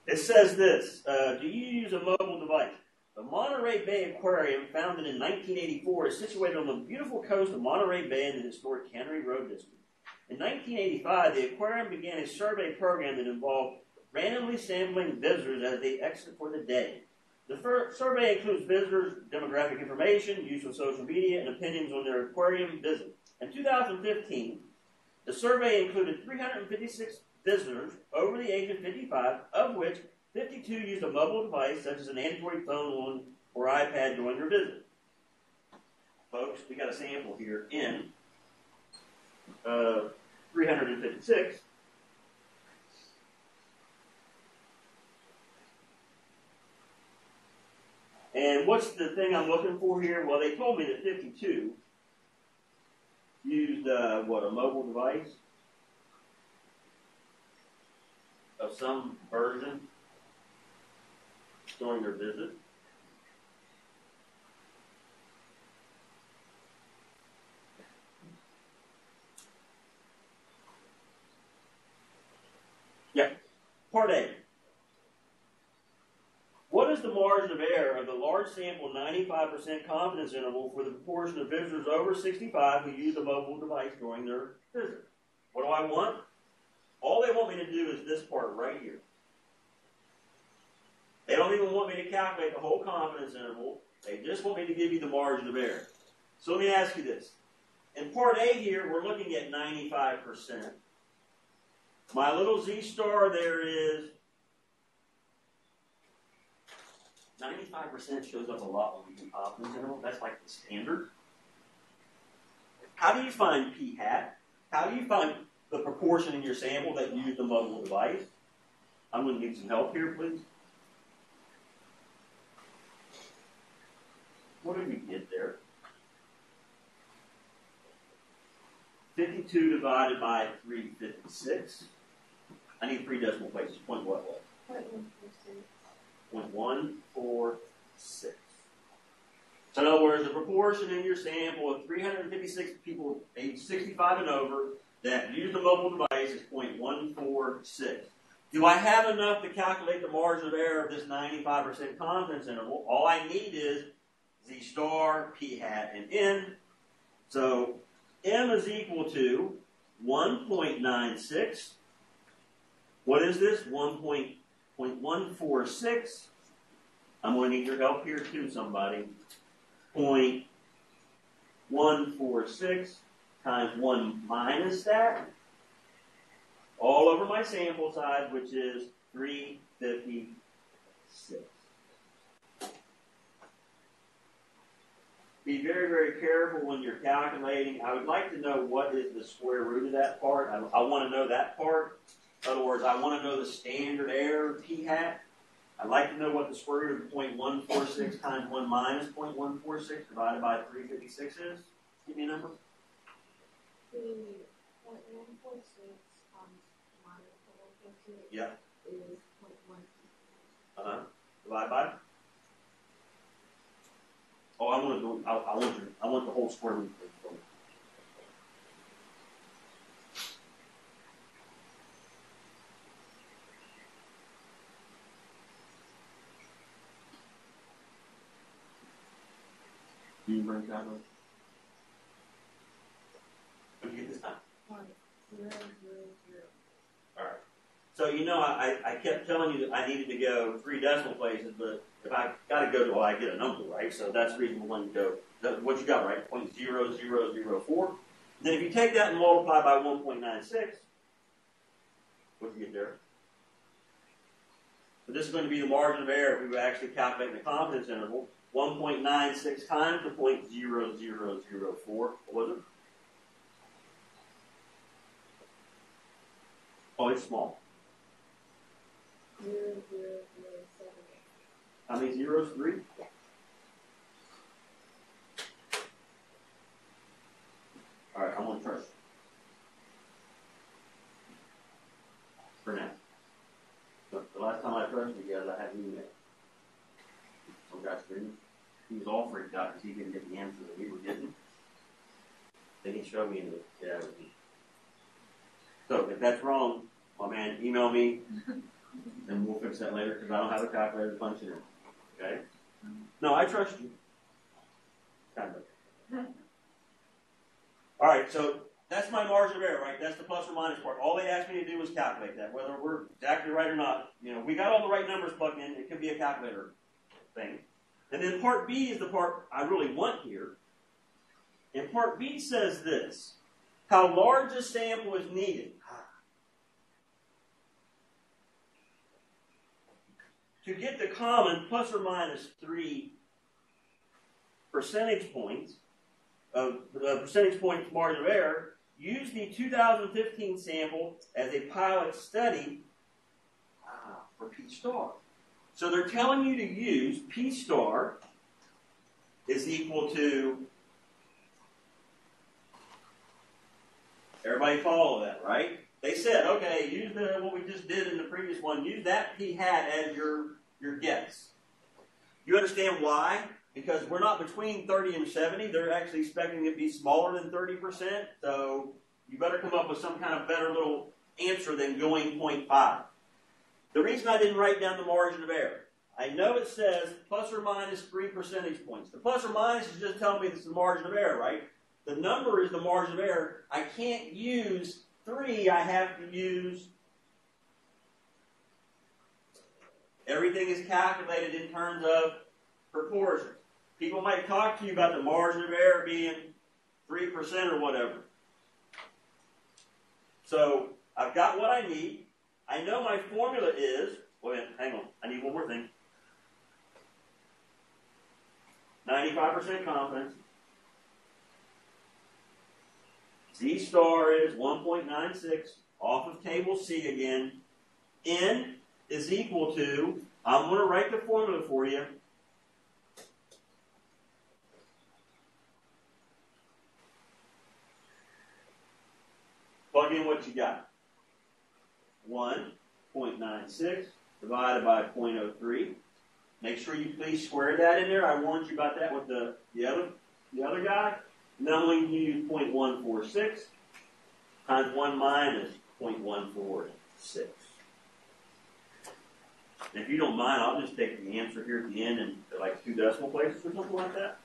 Speaker 3: It says this, do you use a mobile device? The Monterey Bay Aquarium, founded in 1984, is situated on the beautiful coast of Monterey Bay in the historic Cannery Road District. In 1985, the aquarium began a survey program that involved randomly sampling visitors as they exit for the day. The survey includes visitors' demographic information, use of social media, and opinions on their aquarium visit. In 2015, the survey included 356 visitors over the age of 55, of which 52 used a mobile device, such as an Android phone or iPad, during their visit. Folks, we got a sample here in 356. And what's the thing I'm looking for here? Well, they told me that 52 used, a mobile device of some version during their visit. part A. What is the margin of error of the large sample 95% confidence interval for the proportion of visitors over 65 who use a mobile device during their visit? What do I want? All they want me to do is this part right here. They don't even want me to calculate the whole confidence interval. They just want me to give you the margin of error. So let me ask you this. In part A here, we're looking at 95%. My little Z star there is 95% shows up a lot when we do confidence interval. That's like the standard. How do you find p hat? How do you find the proportion in your sample that used the mobile device? I'm going to need some help here, please. What did we get there? 52 divided by 356. I need 3 decimal places. Point what? 0.146. So in other words, the proportion in your sample of 356 people age 65 and over that use the mobile device is 0.146. Do I have enough to calculate the margin of error of this 95% confidence interval? All I need is Z star, P hat, and N. So M is equal to 1.96. What is this? 1.146. I'm going to need your help here too, somebody. 0.146 times 1 minus that, all over my sample size, which is 356. Be very, very careful when you're calculating. I would like to know what is the square root of that part. I want to know that part. In other words, I want to know the standard error p hat. I'd like to know what the square root of 0.146 times 1 minus 0.146 divided by 356 is. Give me a number.
Speaker 4: 0.146 minus 146
Speaker 3: Yeah.
Speaker 4: is 0.1.
Speaker 3: Divide by. Oh, I want the whole square root. Do you bring that up? What did you get this time?
Speaker 4: 0.000.
Speaker 3: All right. So I kept telling you that I needed to go 3 decimal places, but if I got to go to, I get a number, right? So that's the reason we want to go. What you got, right? 0.0004. Then if you take that and multiply by 1.96, what do you get there? So this is going to be the margin of error if we were actually calculating the confidence interval. 1.96 times the 0.0004. What was it? Oh, it's small.
Speaker 4: 0.0007.
Speaker 3: How many zeros? 3?
Speaker 4: Yeah.
Speaker 3: All right, I'm going to trust you. For now. But the last time I trusted you guys, I had an email. Some guy screaming. He was all freaked out because he didn't get the answer that we were getting. Then he showed me and it was me. So if that's wrong, my man, email me and we'll fix that later because I don't have a calculator to punch it in. Okay? No, I trust you. Kind of. All right, so that's my margin of error, right? That's the plus or minus part. All they asked me to do was calculate that, whether we're exactly right or not. We got all the right numbers plugged in. It could be a calculator thing. And then part B is the part I really want here. And part B says this: how large a sample is needed to get the common plus or minus 3 percentage points of the percentage point margin of error. Use the 2015 sample as a pilot study for P star. So they're telling you to use P star is equal to, everybody follow that, right? They said, okay, use what we just did in the previous one, use that P hat as your guess. You understand why? Because we're not between 30 and 70. They're actually expecting it to be smaller than 30%. So you better come up with some kind of better little answer than going 0.5. The reason I didn't write down the margin of error, I know it says plus or minus 3 percentage points. The plus or minus is just telling me this is the margin of error, right? The number is the margin of error. I can't use 3, I have to use... Everything is calculated in terms of proportions. People might talk to you about the margin of error being 3% or whatever. So, I've got what I need. I know my formula is... Wait a minute, hang on. I need one more thing. 95% confidence. Z star is 1.96 off of table C again. N is equal to, I'm going to write the formula for you. Plug in what you got. 1.96 divided by 0.03. Make sure you please square that in there. I warned you about that with the other guy. And then I'm going to use 0.146 times 1 minus 0.146. And if you don't mind, I'll just take the answer here at the end and like 2 decimal places or something like that.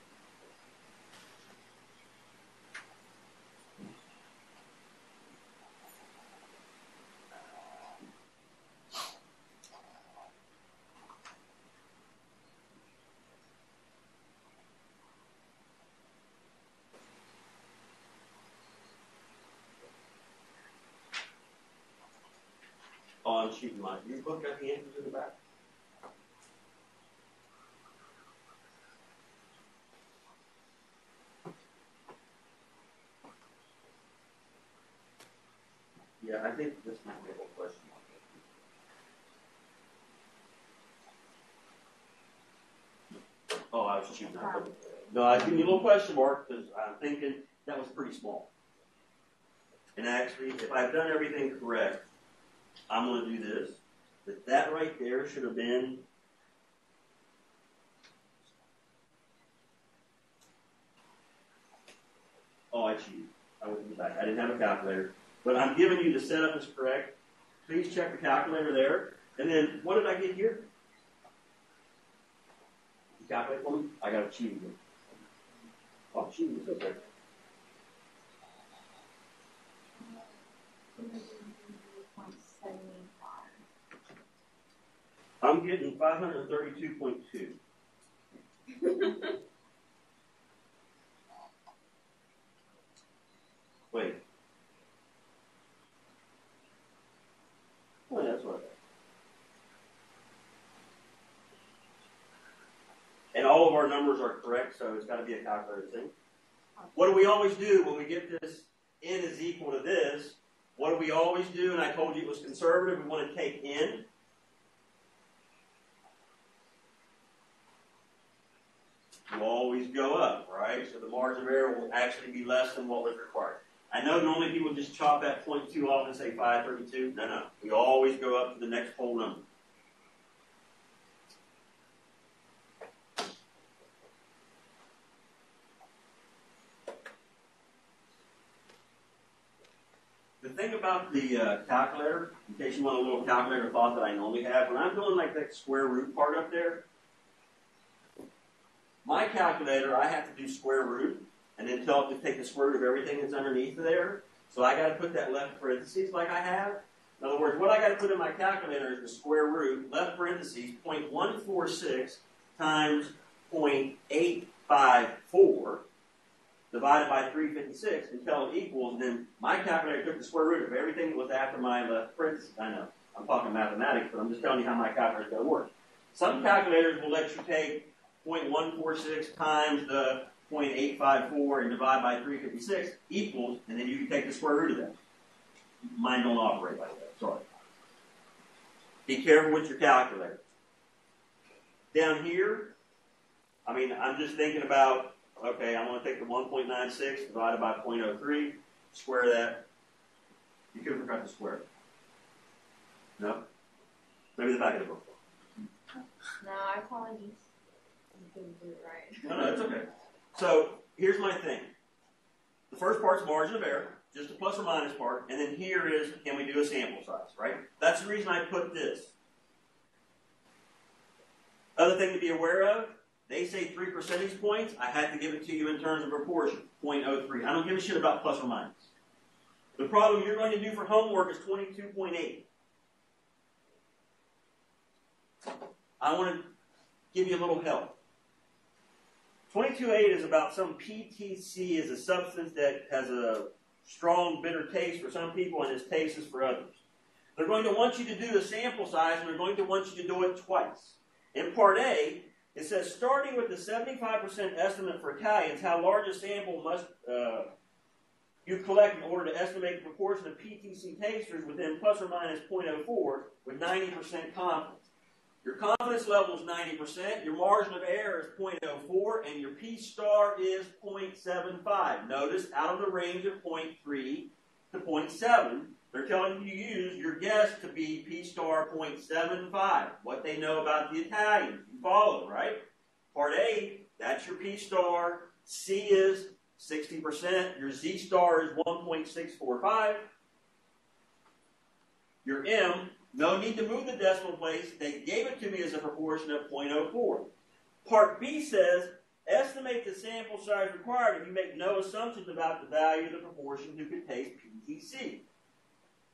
Speaker 3: Oh, I'm shooting my book. Got the answers in the back. Yeah, I think this might be a whole question. Oh, I was shooting my book. No, I was giving you a little question mark because I'm thinking that was pretty small. And actually, if I've done everything correct, I'm going to do this. But that right there should have been... Oh, I cheated. I went back. I didn't have a calculator. But I'm giving you the setup is correct. Please check the calculator there. And then, what did I get here? You calculate for me? I got a cheat again. Oh, cheating is okay. I'm getting 532.2. Wait. Oh, that's what I got. And all of our numbers are correct, so it's got to be a calculator thing. What do we always do when we get this n is equal to this? What do we always do? And I told you it was conservative. We want to take n. Will always go up, right? So the margin of error will actually be less than what was required. I know normally people just chop that 0.2 off and say 532. No. We always go up to the next whole number. The thing about the calculator, in case you want a little calculator thought that I normally have, when I'm doing like that square root part up there, my calculator, I have to do square root, and then tell it to take the square root of everything that's underneath there. So I got to put that left parentheses like I have. In other words, what I got to put in my calculator is the square root, left parentheses, 0.146 times 0.854 divided by 356 until it equals, and then my calculator took the square root of everything that was after my left parentheses. I know, I'm talking mathematics, but I'm just telling you how my calculator is going to work. Some calculators will let you take 0.146 times the 0.854 and divide by 356 equals, and then you can take the square root of that. Mine don't operate like that, sorry. Be careful with your calculator. Down here, I'm just thinking about, okay, I'm going to take the 1.96 divided by 0.03, square that. You could have forgot to square it. No? Maybe the back of the book.
Speaker 4: No, apologies. You didn't do it right.
Speaker 3: No, it's okay. So, here's my thing. The first part's margin of error, just the plus or minus part, and then here is, can we do a sample size, right? That's the reason I put this. Other thing to be aware of, they say 3 percentage points. I had to give it to you in terms of proportion, 0.03. I don't give a shit about plus or minus. The problem you're going to do for homework is 22.8. I want to give you a little help. 22.8 is about some PTC is a substance that has a strong bitter taste for some people and is tasteless for others. They're going to want you to do the sample size and they're going to want you to do it twice. In Part A, it says, starting with the 75% estimate for Italians, how large a sample must you collect in order to estimate the proportion of PTC tasters within plus or minus 0.04 with 90% confidence. Your confidence level is 90%, your margin of error is 0.04, and your P star is 0.75. Notice, out of the range of 0.3 to 0.7, they're telling you to use your guess to be P star 0.75. What they know about the Italians. You follow, right? Part A, that's your P star. C is 60%. Your Z star is 1.645. Your M, no need to move the decimal place. They gave it to me as a proportion of 0.04. Part B says, estimate the sample size required if you make no assumptions about the value of the proportion who could taste PTC.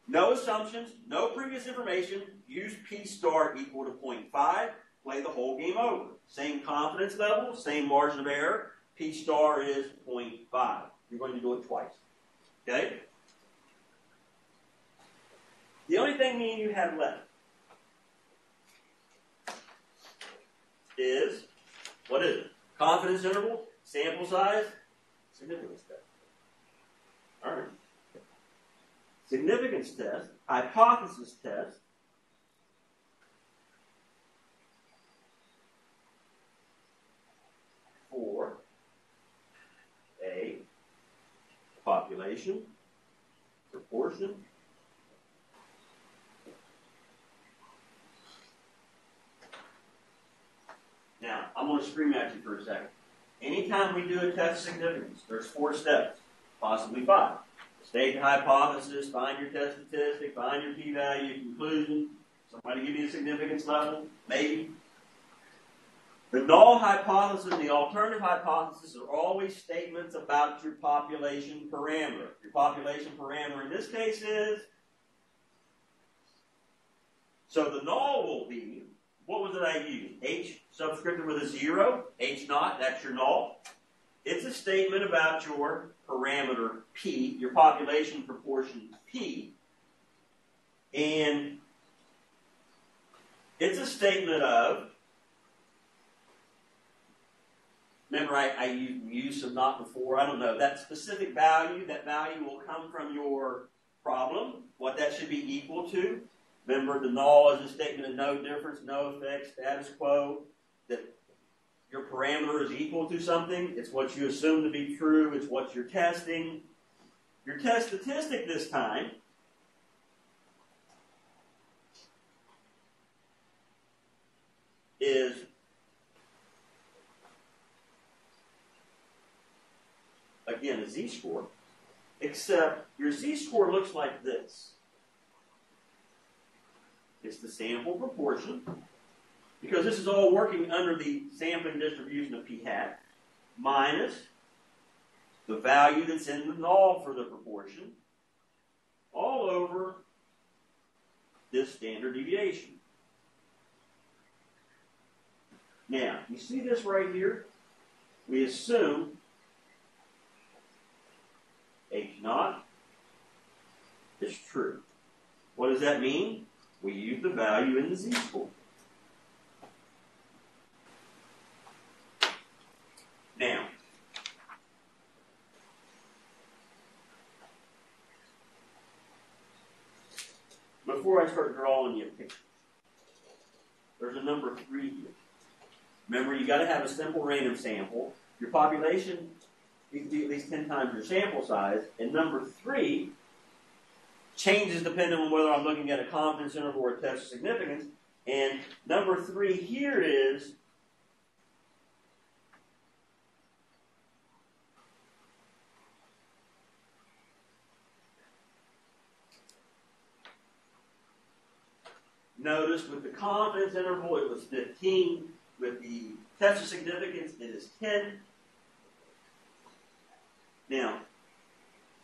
Speaker 3: No assumptions, no previous information, use P star equal to 0.5, play the whole game over. Same confidence level, same margin of error, P star is 0.5. You're going to do it twice. Okay? The only thing me and you have left is, what is it? Confidence interval, sample size, significance test. All right. Significance test, hypothesis test, for a population, proportion, now, I'm going to scream at you for a second. Anytime we do a test of significance, there's 4 steps, possibly 5. State your hypothesis, find your test statistic, find your p-value, conclusion. Somebody give you a significance level? Maybe. The null hypothesis and the alternative hypothesis are always statements about your population parameter. Your population parameter in this case is, so the null will be, what was it I used? H subscripted with a 0, H naught, that's your null. It's a statement about your parameter P, your population proportion P. And it's a statement of, remember I used some not before, I don't know, that specific value, that value will come from your problem, what that should be equal to. Remember, the null is a statement of no difference, no effect, status quo, that your parameter is equal to something. It's what you assume to be true. It's what you're testing. Your test statistic this time is again a z-score, except your z-score looks like this. It's the sample proportion, because this is all working under the sampling distribution of p hat, minus the value that's in the null for the proportion, all over this standard deviation. Now, you see this right here? We assume H naught is true. What does that mean? We use the value in the z-score. Now, before I start drawing you a picture, there's a number 3 here. Remember, you got to have a simple random sample. Your population needs to be at least 10 times your sample size. And number 3 changes depending on whether I'm looking at a confidence interval or a test of significance. And number 3 here is notice with the confidence interval it was 15. with the test of significance, it is 10. Now,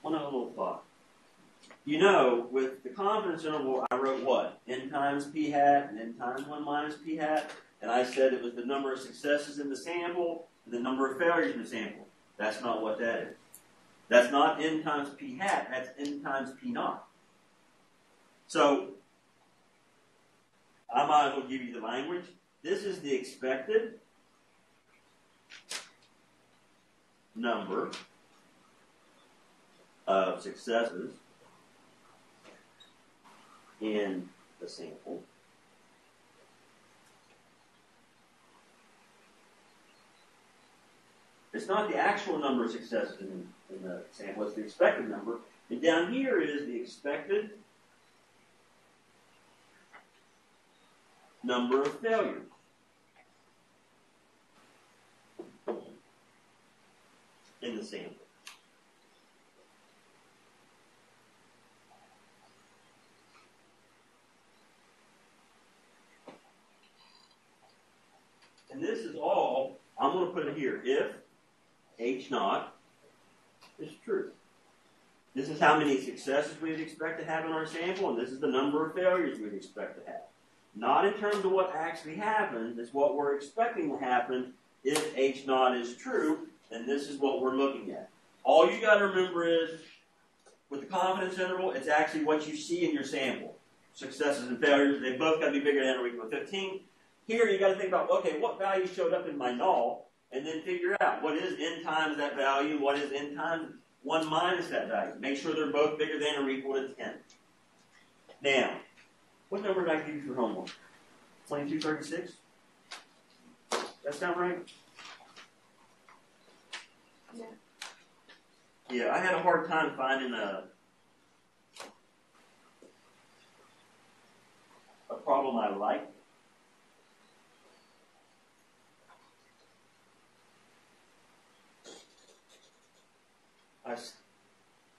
Speaker 3: one other little thought. You know, with the confidence interval, I wrote what? N times p hat and n times 1 minus p hat. And I said it was the number of successes in the sample and the number of failures in the sample. That's not what that is. That's not n times p hat. That's n times p naught. So, I might as well give you the language. This is the expected number of successes in the sample. It's not the actual number of successes in the sample, it's the expected number. And down here is the expected number of failures. In the sample. And this is all, I'm going to put it here, if H naught is true. This is how many successes we'd expect to have in our sample, and this is the number of failures we'd expect to have. Not in terms of what actually happens, it's what we're expecting to happen if H naught is true, and this is what we're looking at. All you got to remember is, with the confidence interval, it's actually what you see in your sample. Successes and failures, they both got to be bigger than or equal to 15. Here you got to think about, okay, what value showed up in my null, and then figure out what is n times that value, what is n times 1 minus that value. Make sure they're both bigger than or equal to 10. Now, what number did I give you for homework? 2236? That sound right?
Speaker 4: Yeah.
Speaker 3: Yeah, I had a hard time finding a problem I liked.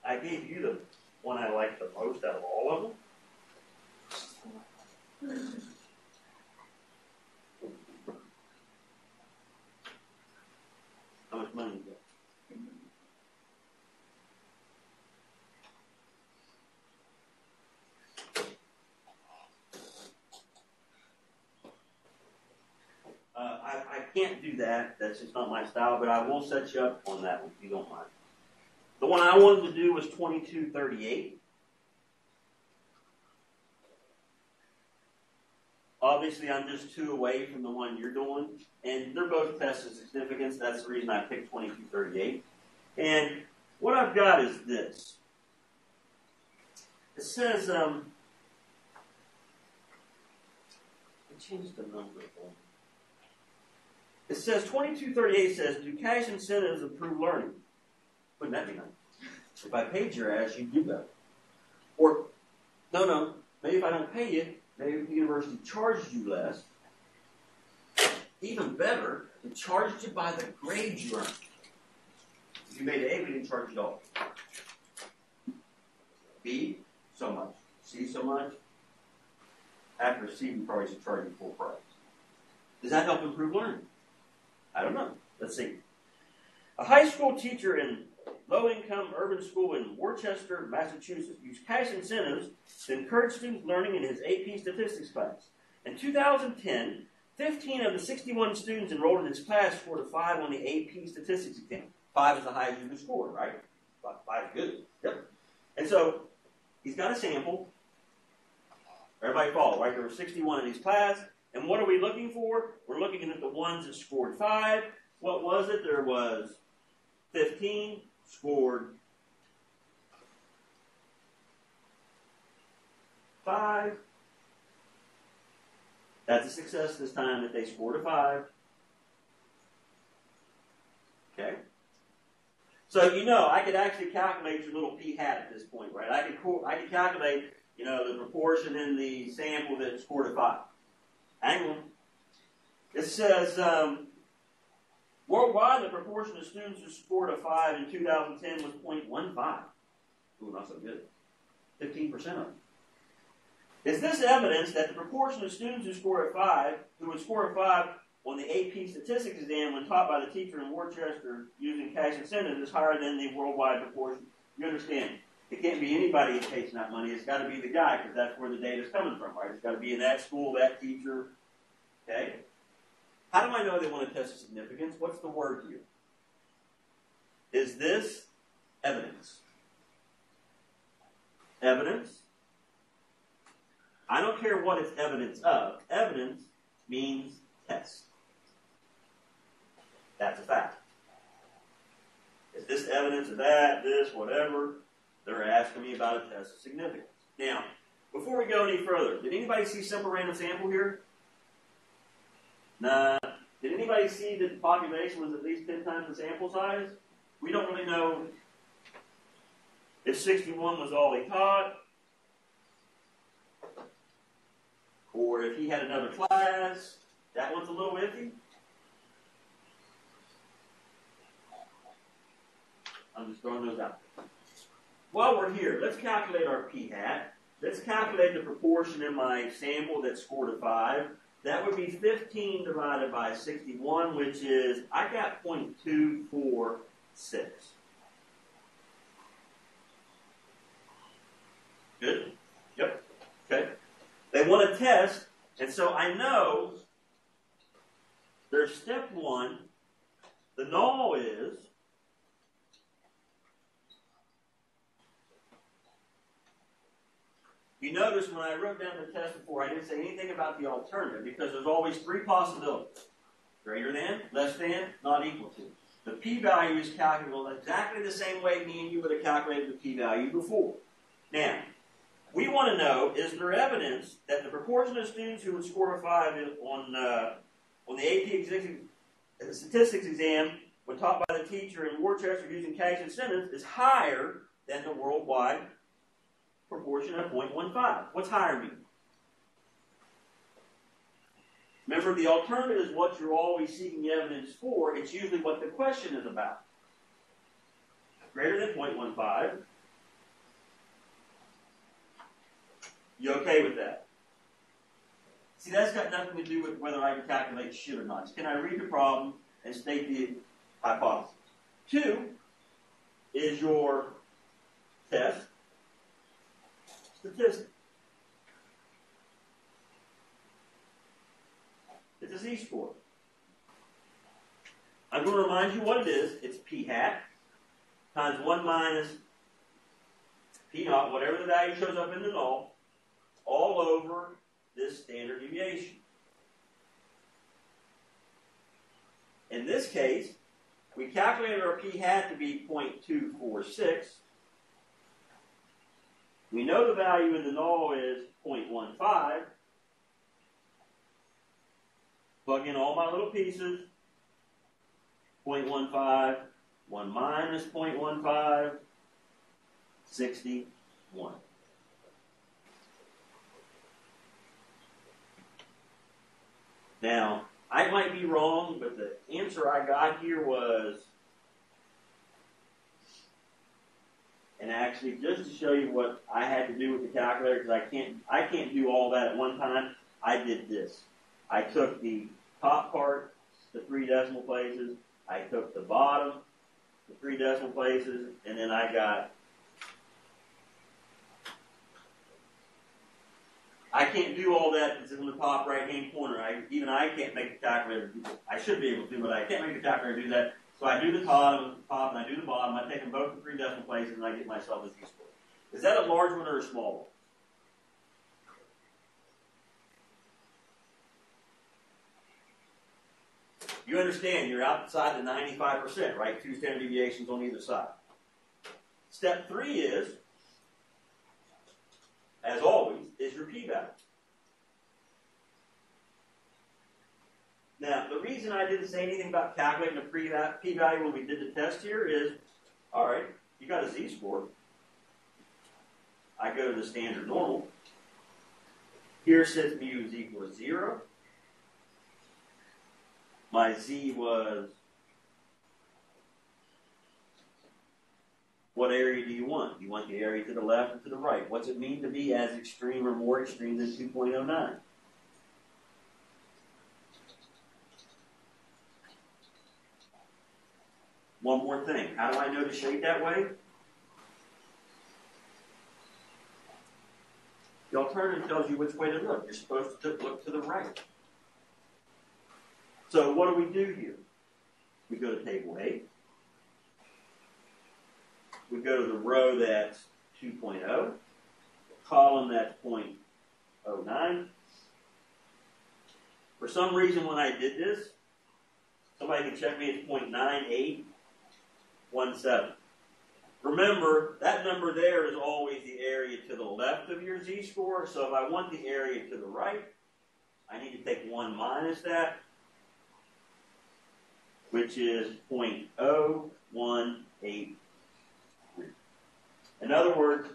Speaker 3: I gave you the one I liked the most out of all of them. How much money you got? I can't do that. That's just not my style, but I will set you up on that one if you don't mind. The one I wanted to do was 2238. Obviously, I'm just 2 away from the one you're doing, and they're both tests of significance. That's the reason I picked 2238. And what I've got is this. It says, I changed the number. It says 2238 says, do cash incentives improve learning? Wouldn't that be nice? If I paid your ass, you'd do better. Or, no, maybe if I don't pay you, maybe the university charges you less. Even better, it charged you by the grades you earned. If you made an A, we didn't charge you at all. B, so much. C, so much. After C, we probably should charge you full price. Does that help improve learning? I don't know. Let's see. A high school teacher in low-income urban school in Worcester, Massachusetts, used cash incentives to encourage students learning in his AP statistics class. In 2010, 15 of the 61 students enrolled in his class scored a 5 on the AP statistics exam. 5 is the highest you can score, right? 5 is good. Yep. And so, he's got a sample. Everybody follow, right? There were 61 in his class. And what are we looking for? We're looking at the ones that scored 5. What was it? There was 15 scored 5. That's a success this time that they scored a 5. Okay? So, you know, I could actually calculate your little p hat at this point, right? I could calculate, you know, the proportion in the sample that scored a 5. Hang on. It says, worldwide, the proportion of students who scored a 5 in 2010 was 0.15. Ooh, not so good. 15% of them. Is this evidence that the proportion of students who score a 5, who would score a 5, on the AP statistics exam when taught by the teacher in Worcester using cash incentives is higher than the worldwide proportion. You understand? It can't be anybody who's chasing that money. It's got to be the guy because that's where the data is coming from, right? It's got to be in that school, that teacher. Okay? How do I know they want to test the significance? What's the word here? Is this evidence? Evidence? I don't care what it's evidence of. Evidence means test. That's a fact. Is this evidence of that, this, whatever? They're asking me about a test of significance. Now, before we go any further, did anybody see simple random sample here? Nah. Did anybody see that the population was at least 10 times the sample size? We don't really know if 61 was all he taught, or if he had another class. That one's a little iffy. I'm just throwing those out. While we're here, let's calculate our p-hat. Let's calculate the proportion in my sample that scored a 5. That would be 15 divided by 61, which is, I got 0.246. Good? Yep. Okay. They want to test, and so I know there's step 1. The null is you notice when I wrote down the test before, I didn't say anything about the alternative because there's always 3 possibilities. Greater than, less than, not equal to. The p-value is calculable exactly the same way me and you would have calculated the p-value before. Now, we want to know, is there evidence that the proportion of students who would score a 5 on the AP statistics exam when taught by the teacher in Worcester using cash incentives is higher than the worldwide proportion of 0.15. What's higher mean? Remember, the alternative is what you're always seeking evidence for. It's usually what the question is about. Greater than 0.15. You okay with that? See, that's got nothing to do with whether I can calculate shit or not. Can I read the problem and state the hypothesis? 2 is your test statistic. It's a z-score. I'm going to remind you what it is. It's p-hat times 1 minus p-naught, whatever the value shows up in the null, all over this standard deviation. In this case, we calculated our p-hat to be 0.246. We know the value in the null is 0.15. Plug in all my little pieces. 0.15, 1 minus 0.15, 61. Now, I might be wrong, but the answer I got here was, and actually just to show you what I had to do with the calculator, because I can't do all that at one time, I did this. I took the top part, the 3 decimal places, I took the bottom, the 3 decimal places, and then I can't do all that that's in the top right-hand corner. Even I can't make the calculator do that. I should be able to, but I can't make the calculator do that. So I do the top and I do the bottom. I take them both to 3 decimal places, and I get myself a z-score. Is that a large one or a small one? You understand, you're outside the 95%, right? 2 standard deviations on either side. Step 3 is, as always, is your p-value. Now, the reason I didn't say anything about calculating the p-value when we did the test here is, all right, you got a z-score. I go to the standard normal. Here says mu is equal to 0. My z was, what area do you want? You want the area to the left or to the right? What's it mean to be as extreme or more extreme than 2.09? One more thing. How do I know to shade that way? The alternative tells you which way to look. You're supposed to look to the right. So what do we do here? We go to table A. We go to the row that's 2.0, column that's 0.09. For some reason when I did this, somebody can check me, it's 0.9817. Remember, that number there is always the area to the left of your z-score, so if I want the area to the right, I need to take 1 minus that, which is 0.0183. In other words,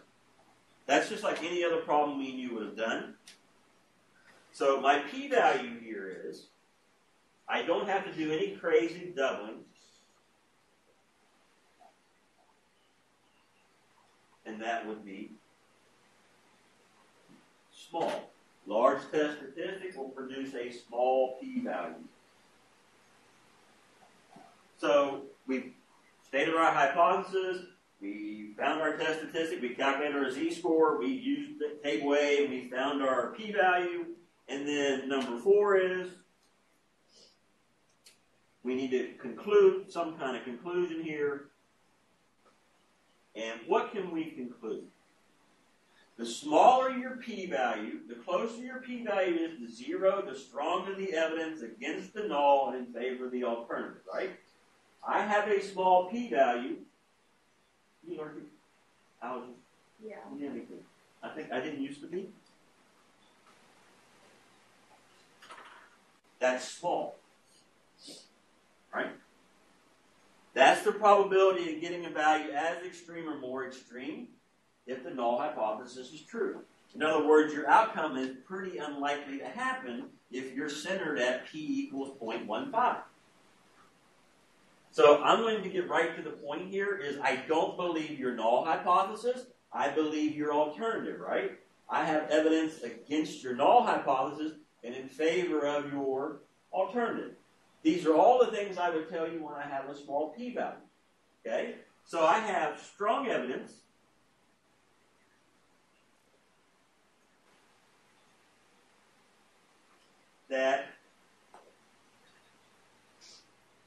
Speaker 3: that's just like any other problem me and you would have done. So my p-value here is, I don't have to do any crazy doubling. And that would be small. Large test statistic will produce a small p-value. So we stated our hypothesis, we found our test statistic, we calculated our z-score, we used the table A, and we found our p-value. And then number 4 is, we need to conclude some kind of conclusion here. And what can we conclude? The smaller your p-value, the closer your p-value is to 0, the stronger the evidence against the null and in favor of the alternative, right? I have a small p-value. You learned algebra?
Speaker 4: Yeah.
Speaker 3: I think I didn't used to be. That's small. Right? That's the probability of getting a value as extreme or more extreme if the null hypothesis is true. In other words, your outcome is pretty unlikely to happen if you're centered at p equals 0.15. So I'm going to get right to the point here is I don't believe your null hypothesis. I believe your alternative, right? I have evidence against your null hypothesis and in favor of your alternative. These are all the things I would tell you when I have a small p-value. Okay? So I have strong evidence that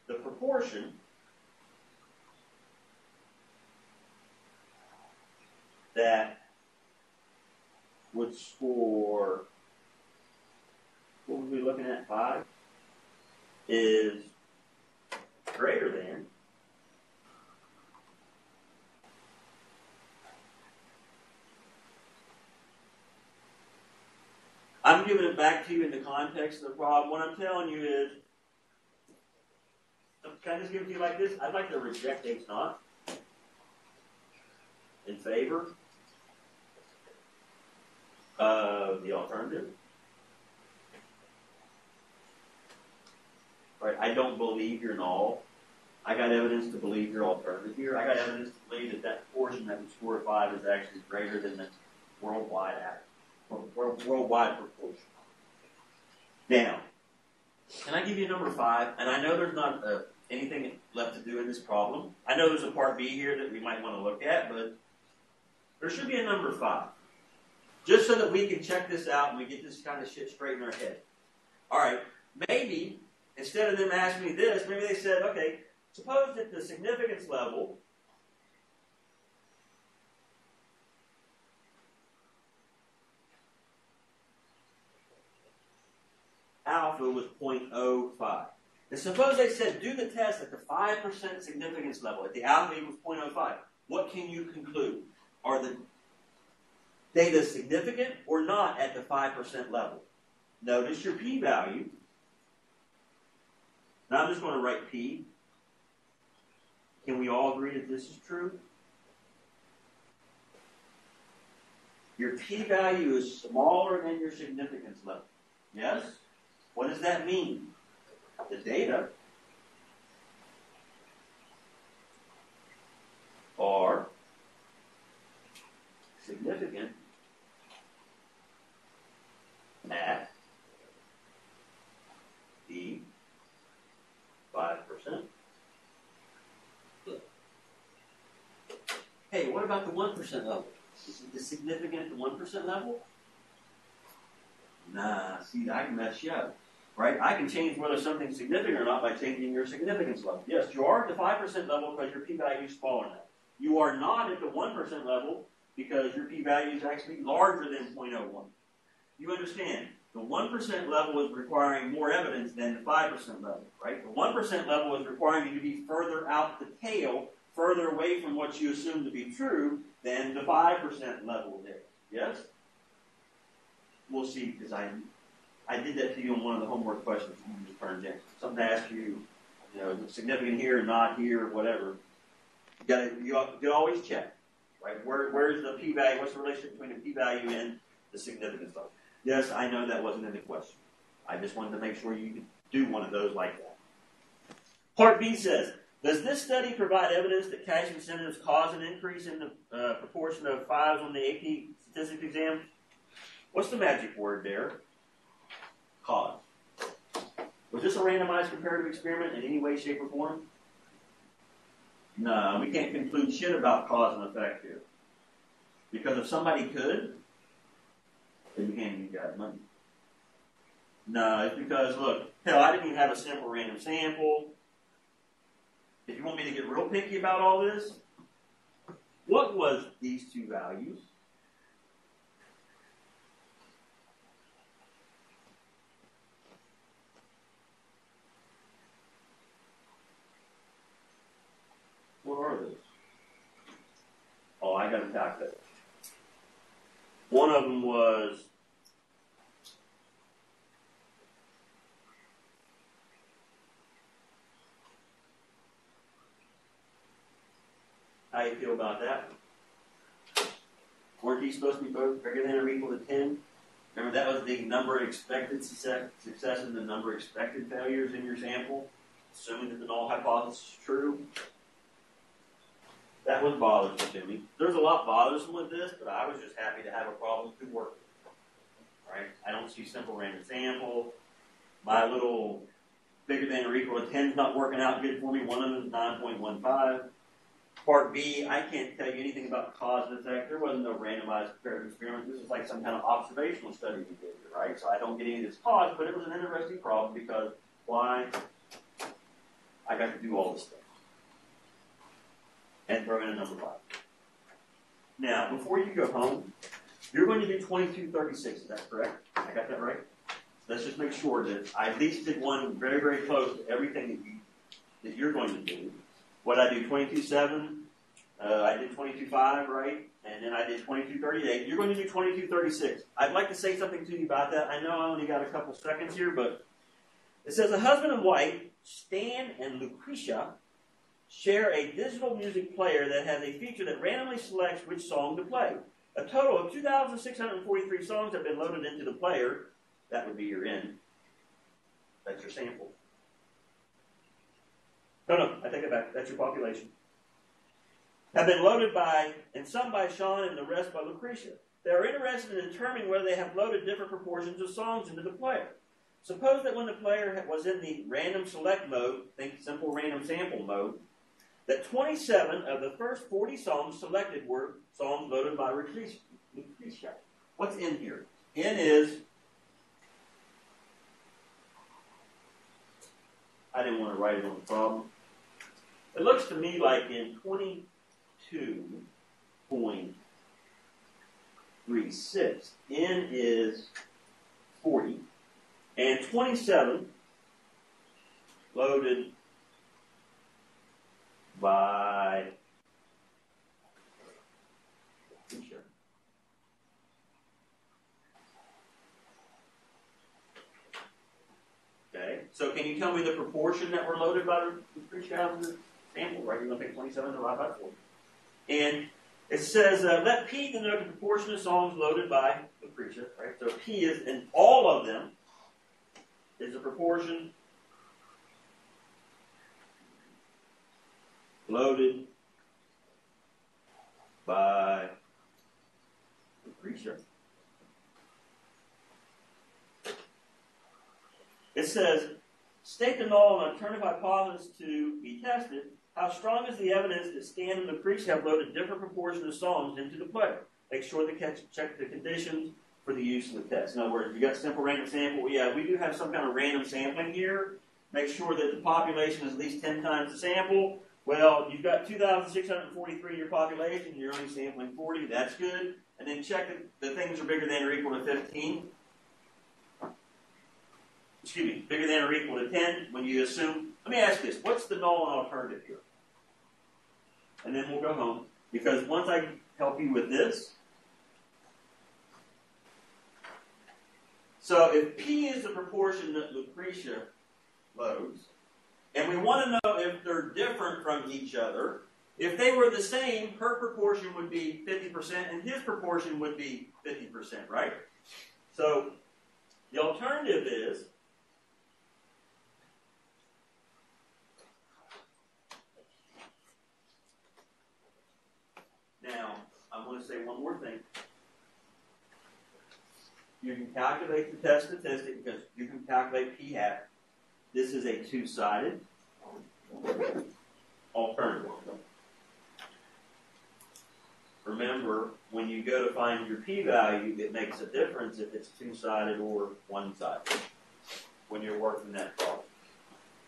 Speaker 3: the proportion that would score, what would we be looking at, 5, is greater than I'm giving it back to you in the context of the problem. What I'm telling you is, can I just give it to you like this? I'd like to reject H naught in favor of the alternative. Right? I don't believe you're null. I got evidence to believe your alternative here. I got evidence to believe that that portion that would score 5 is actually greater than the worldwide proportion. Now, can I give you number 5? And I know there's not anything left to do in this problem. I know there's a part B here that we might want to look at, but there should be a number 5. Just so that we can check this out and we get this kind of shit straight in our head. All right, maybe instead of them asking me this, maybe they said, okay, suppose that the significance level alpha was 0.05. And suppose they said, do the test at the 5% significance level, at the alpha equals 0.05. What can you conclude? Are the data significant or not at the 5% level? Notice your p-value. Now I'm just going to write p. Can we all agree that this is true? Your p-value is smaller than your significance level. Yes? What does that mean? The data are significant at the 5%. about the 1% level? Is it significant at the 1% level? Nah, see, I can mess you up. Right? I can change whether something's significant or not by changing your significance level. Yes, you are at the 5% level because your p-value is smaller than that. You are not at the 1% level because your p-value is actually larger than 0.01. You understand? The 1% level is requiring more evidence than the 5% level, right? The 1% level is requiring you to be further out the tail, further away from what you assume to be true than the 5% level there. Yes? We'll see, because I did that to you on one of the homework questions you just turned in. Something to ask you, is it significant here, not here, whatever. You always check, right? Where's the p-value? What's the relationship between the p-value and the significance level? Yes, I know that wasn't in the question. I just wanted to make sure you could do one of those like that. Part B says, does this study provide evidence that cash incentives cause an increase in the proportion of 5s on the AP statistics exam? What's the magic word there? Cause. Was this a randomized comparative experiment in any way, shape, or form? No, we can't conclude shit about cause and effect here. Because if somebody could, then you can't give guys money. No, it's because, look, hell, I didn't even have a simple random sample. If you want me to get real picky about all this, what was these two values? What are those? Oh, I got to calculate. One of them was how you feel about that? Weren't these supposed to be both bigger than or equal to 10? Remember, that was the number of expected successes and the number of expected failures in your sample, assuming that the null hypothesis is true. That was bothersome to me. There's a lot bothersome with this, but I was just happy to have a problem to work with. Right? I don't see simple random sample. My little bigger than or equal to 10 is not working out good for me. One of them is 9.15. Part B, I can't tell you anything about cause and effect. There wasn't no randomized comparative experiment. This is like some kind of observational study we did here, right? So I don't get any of this cause, but it was an interesting problem because why? I got to do all this stuff. And throw in a number 5. Now, before you go home, you're going to do 2236. Is that correct? I got that right? Let's just make sure that I at least did one very, very close to everything that you're going to do. What I do, 22.7, I did 22.5, right? And then I did 22.38. You're going to do 22.36. I'd like to say something to you about that. I know I only got a couple seconds here, but it says a husband and wife, Stan and Lucretia, share a digital music player that has a feature that randomly selects which song to play. A total of 2,643 songs have been loaded into the player. That would be your N. That's your sample. No, I take it back. That's your population. Have been loaded by, and some by Sean and the rest by Lucretia. They are interested in determining whether they have loaded different proportions of songs into the player. Suppose that when the player was in the random select mode, think simple random sample mode, that 27 of the first 40 songs selected were songs loaded by Lucretia. What's in here? N is, I didn't want to write it on the problem. It looks to me like in 22.36, N is 40, and 27 loaded by Lucretia. Okay, so can you tell me the proportion that were loaded by Lucretia out of the sample, right? You're going to take 27 divided by 40. And it says, let P denote the proportion of songs loaded by Lucretia, right? So P is, in all of them, is the proportion loaded by Lucretia. It says State the null and alternative hypothesis to be tested. How strong is the evidence that Stan and Lucretia have loaded different proportions of songs into the play? Make sure to check the conditions for the use of the test. In other words, you got simple random sample. Yeah, we do have some kind of random sampling here. Make sure that the population is at least 10 times the sample. Well, you've got 2,643 in your population. You're only sampling 40. That's good. And then check that the things are bigger than or equal to 15. Excuse me, bigger than or equal to 10 when you assume. Let me ask this. What's the null and alternative here? And then we'll go home. Because once I help you with this, so if P is the proportion that Lucretia loads, and we want to know if they're different from each other, if they were the same, her proportion would be 50% and his proportion would be 50%, right? So the alternative is now, I want to say one more thing. You can calculate the test statistic because you can calculate p hat. This is a two-sided alternative. Remember, when you go to find your p-value, it makes a difference if it's two-sided or one-sided when you're working that problem.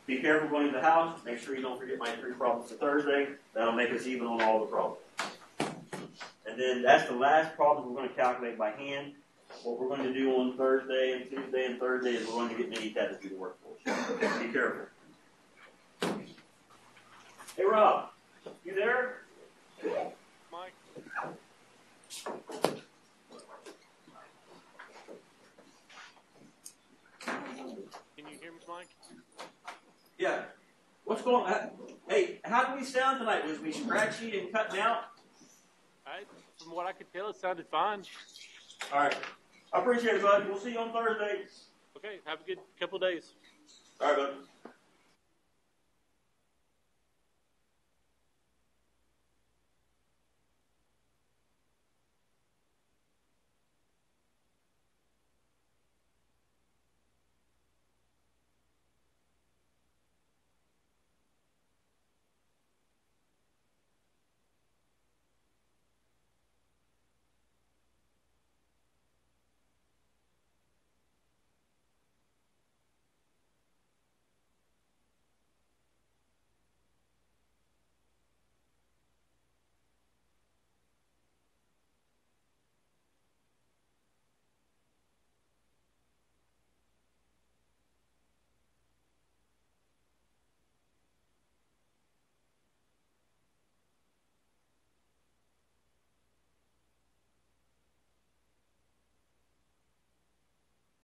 Speaker 3: Be careful going to the house. Make sure you don't forget my 3 problems for Thursday. That'll make us even on all the problems. And then that's the last problem we're going to calculate by hand. What we're going to do on Thursday and Tuesday and Thursday is we're going to get Mini-Tat to do the work for us. Be careful. Hey, Rob, you there?
Speaker 2: Mike. Can you hear me, Mike?
Speaker 3: Yeah. What's going on? Hey, how do we sound tonight? Was we scratchy and cutting out?
Speaker 2: From what I could tell, it sounded fine.
Speaker 3: All right. I appreciate it, bud. We'll see you on Thursday.
Speaker 2: Okay, have a good couple of days.
Speaker 3: All right, bud.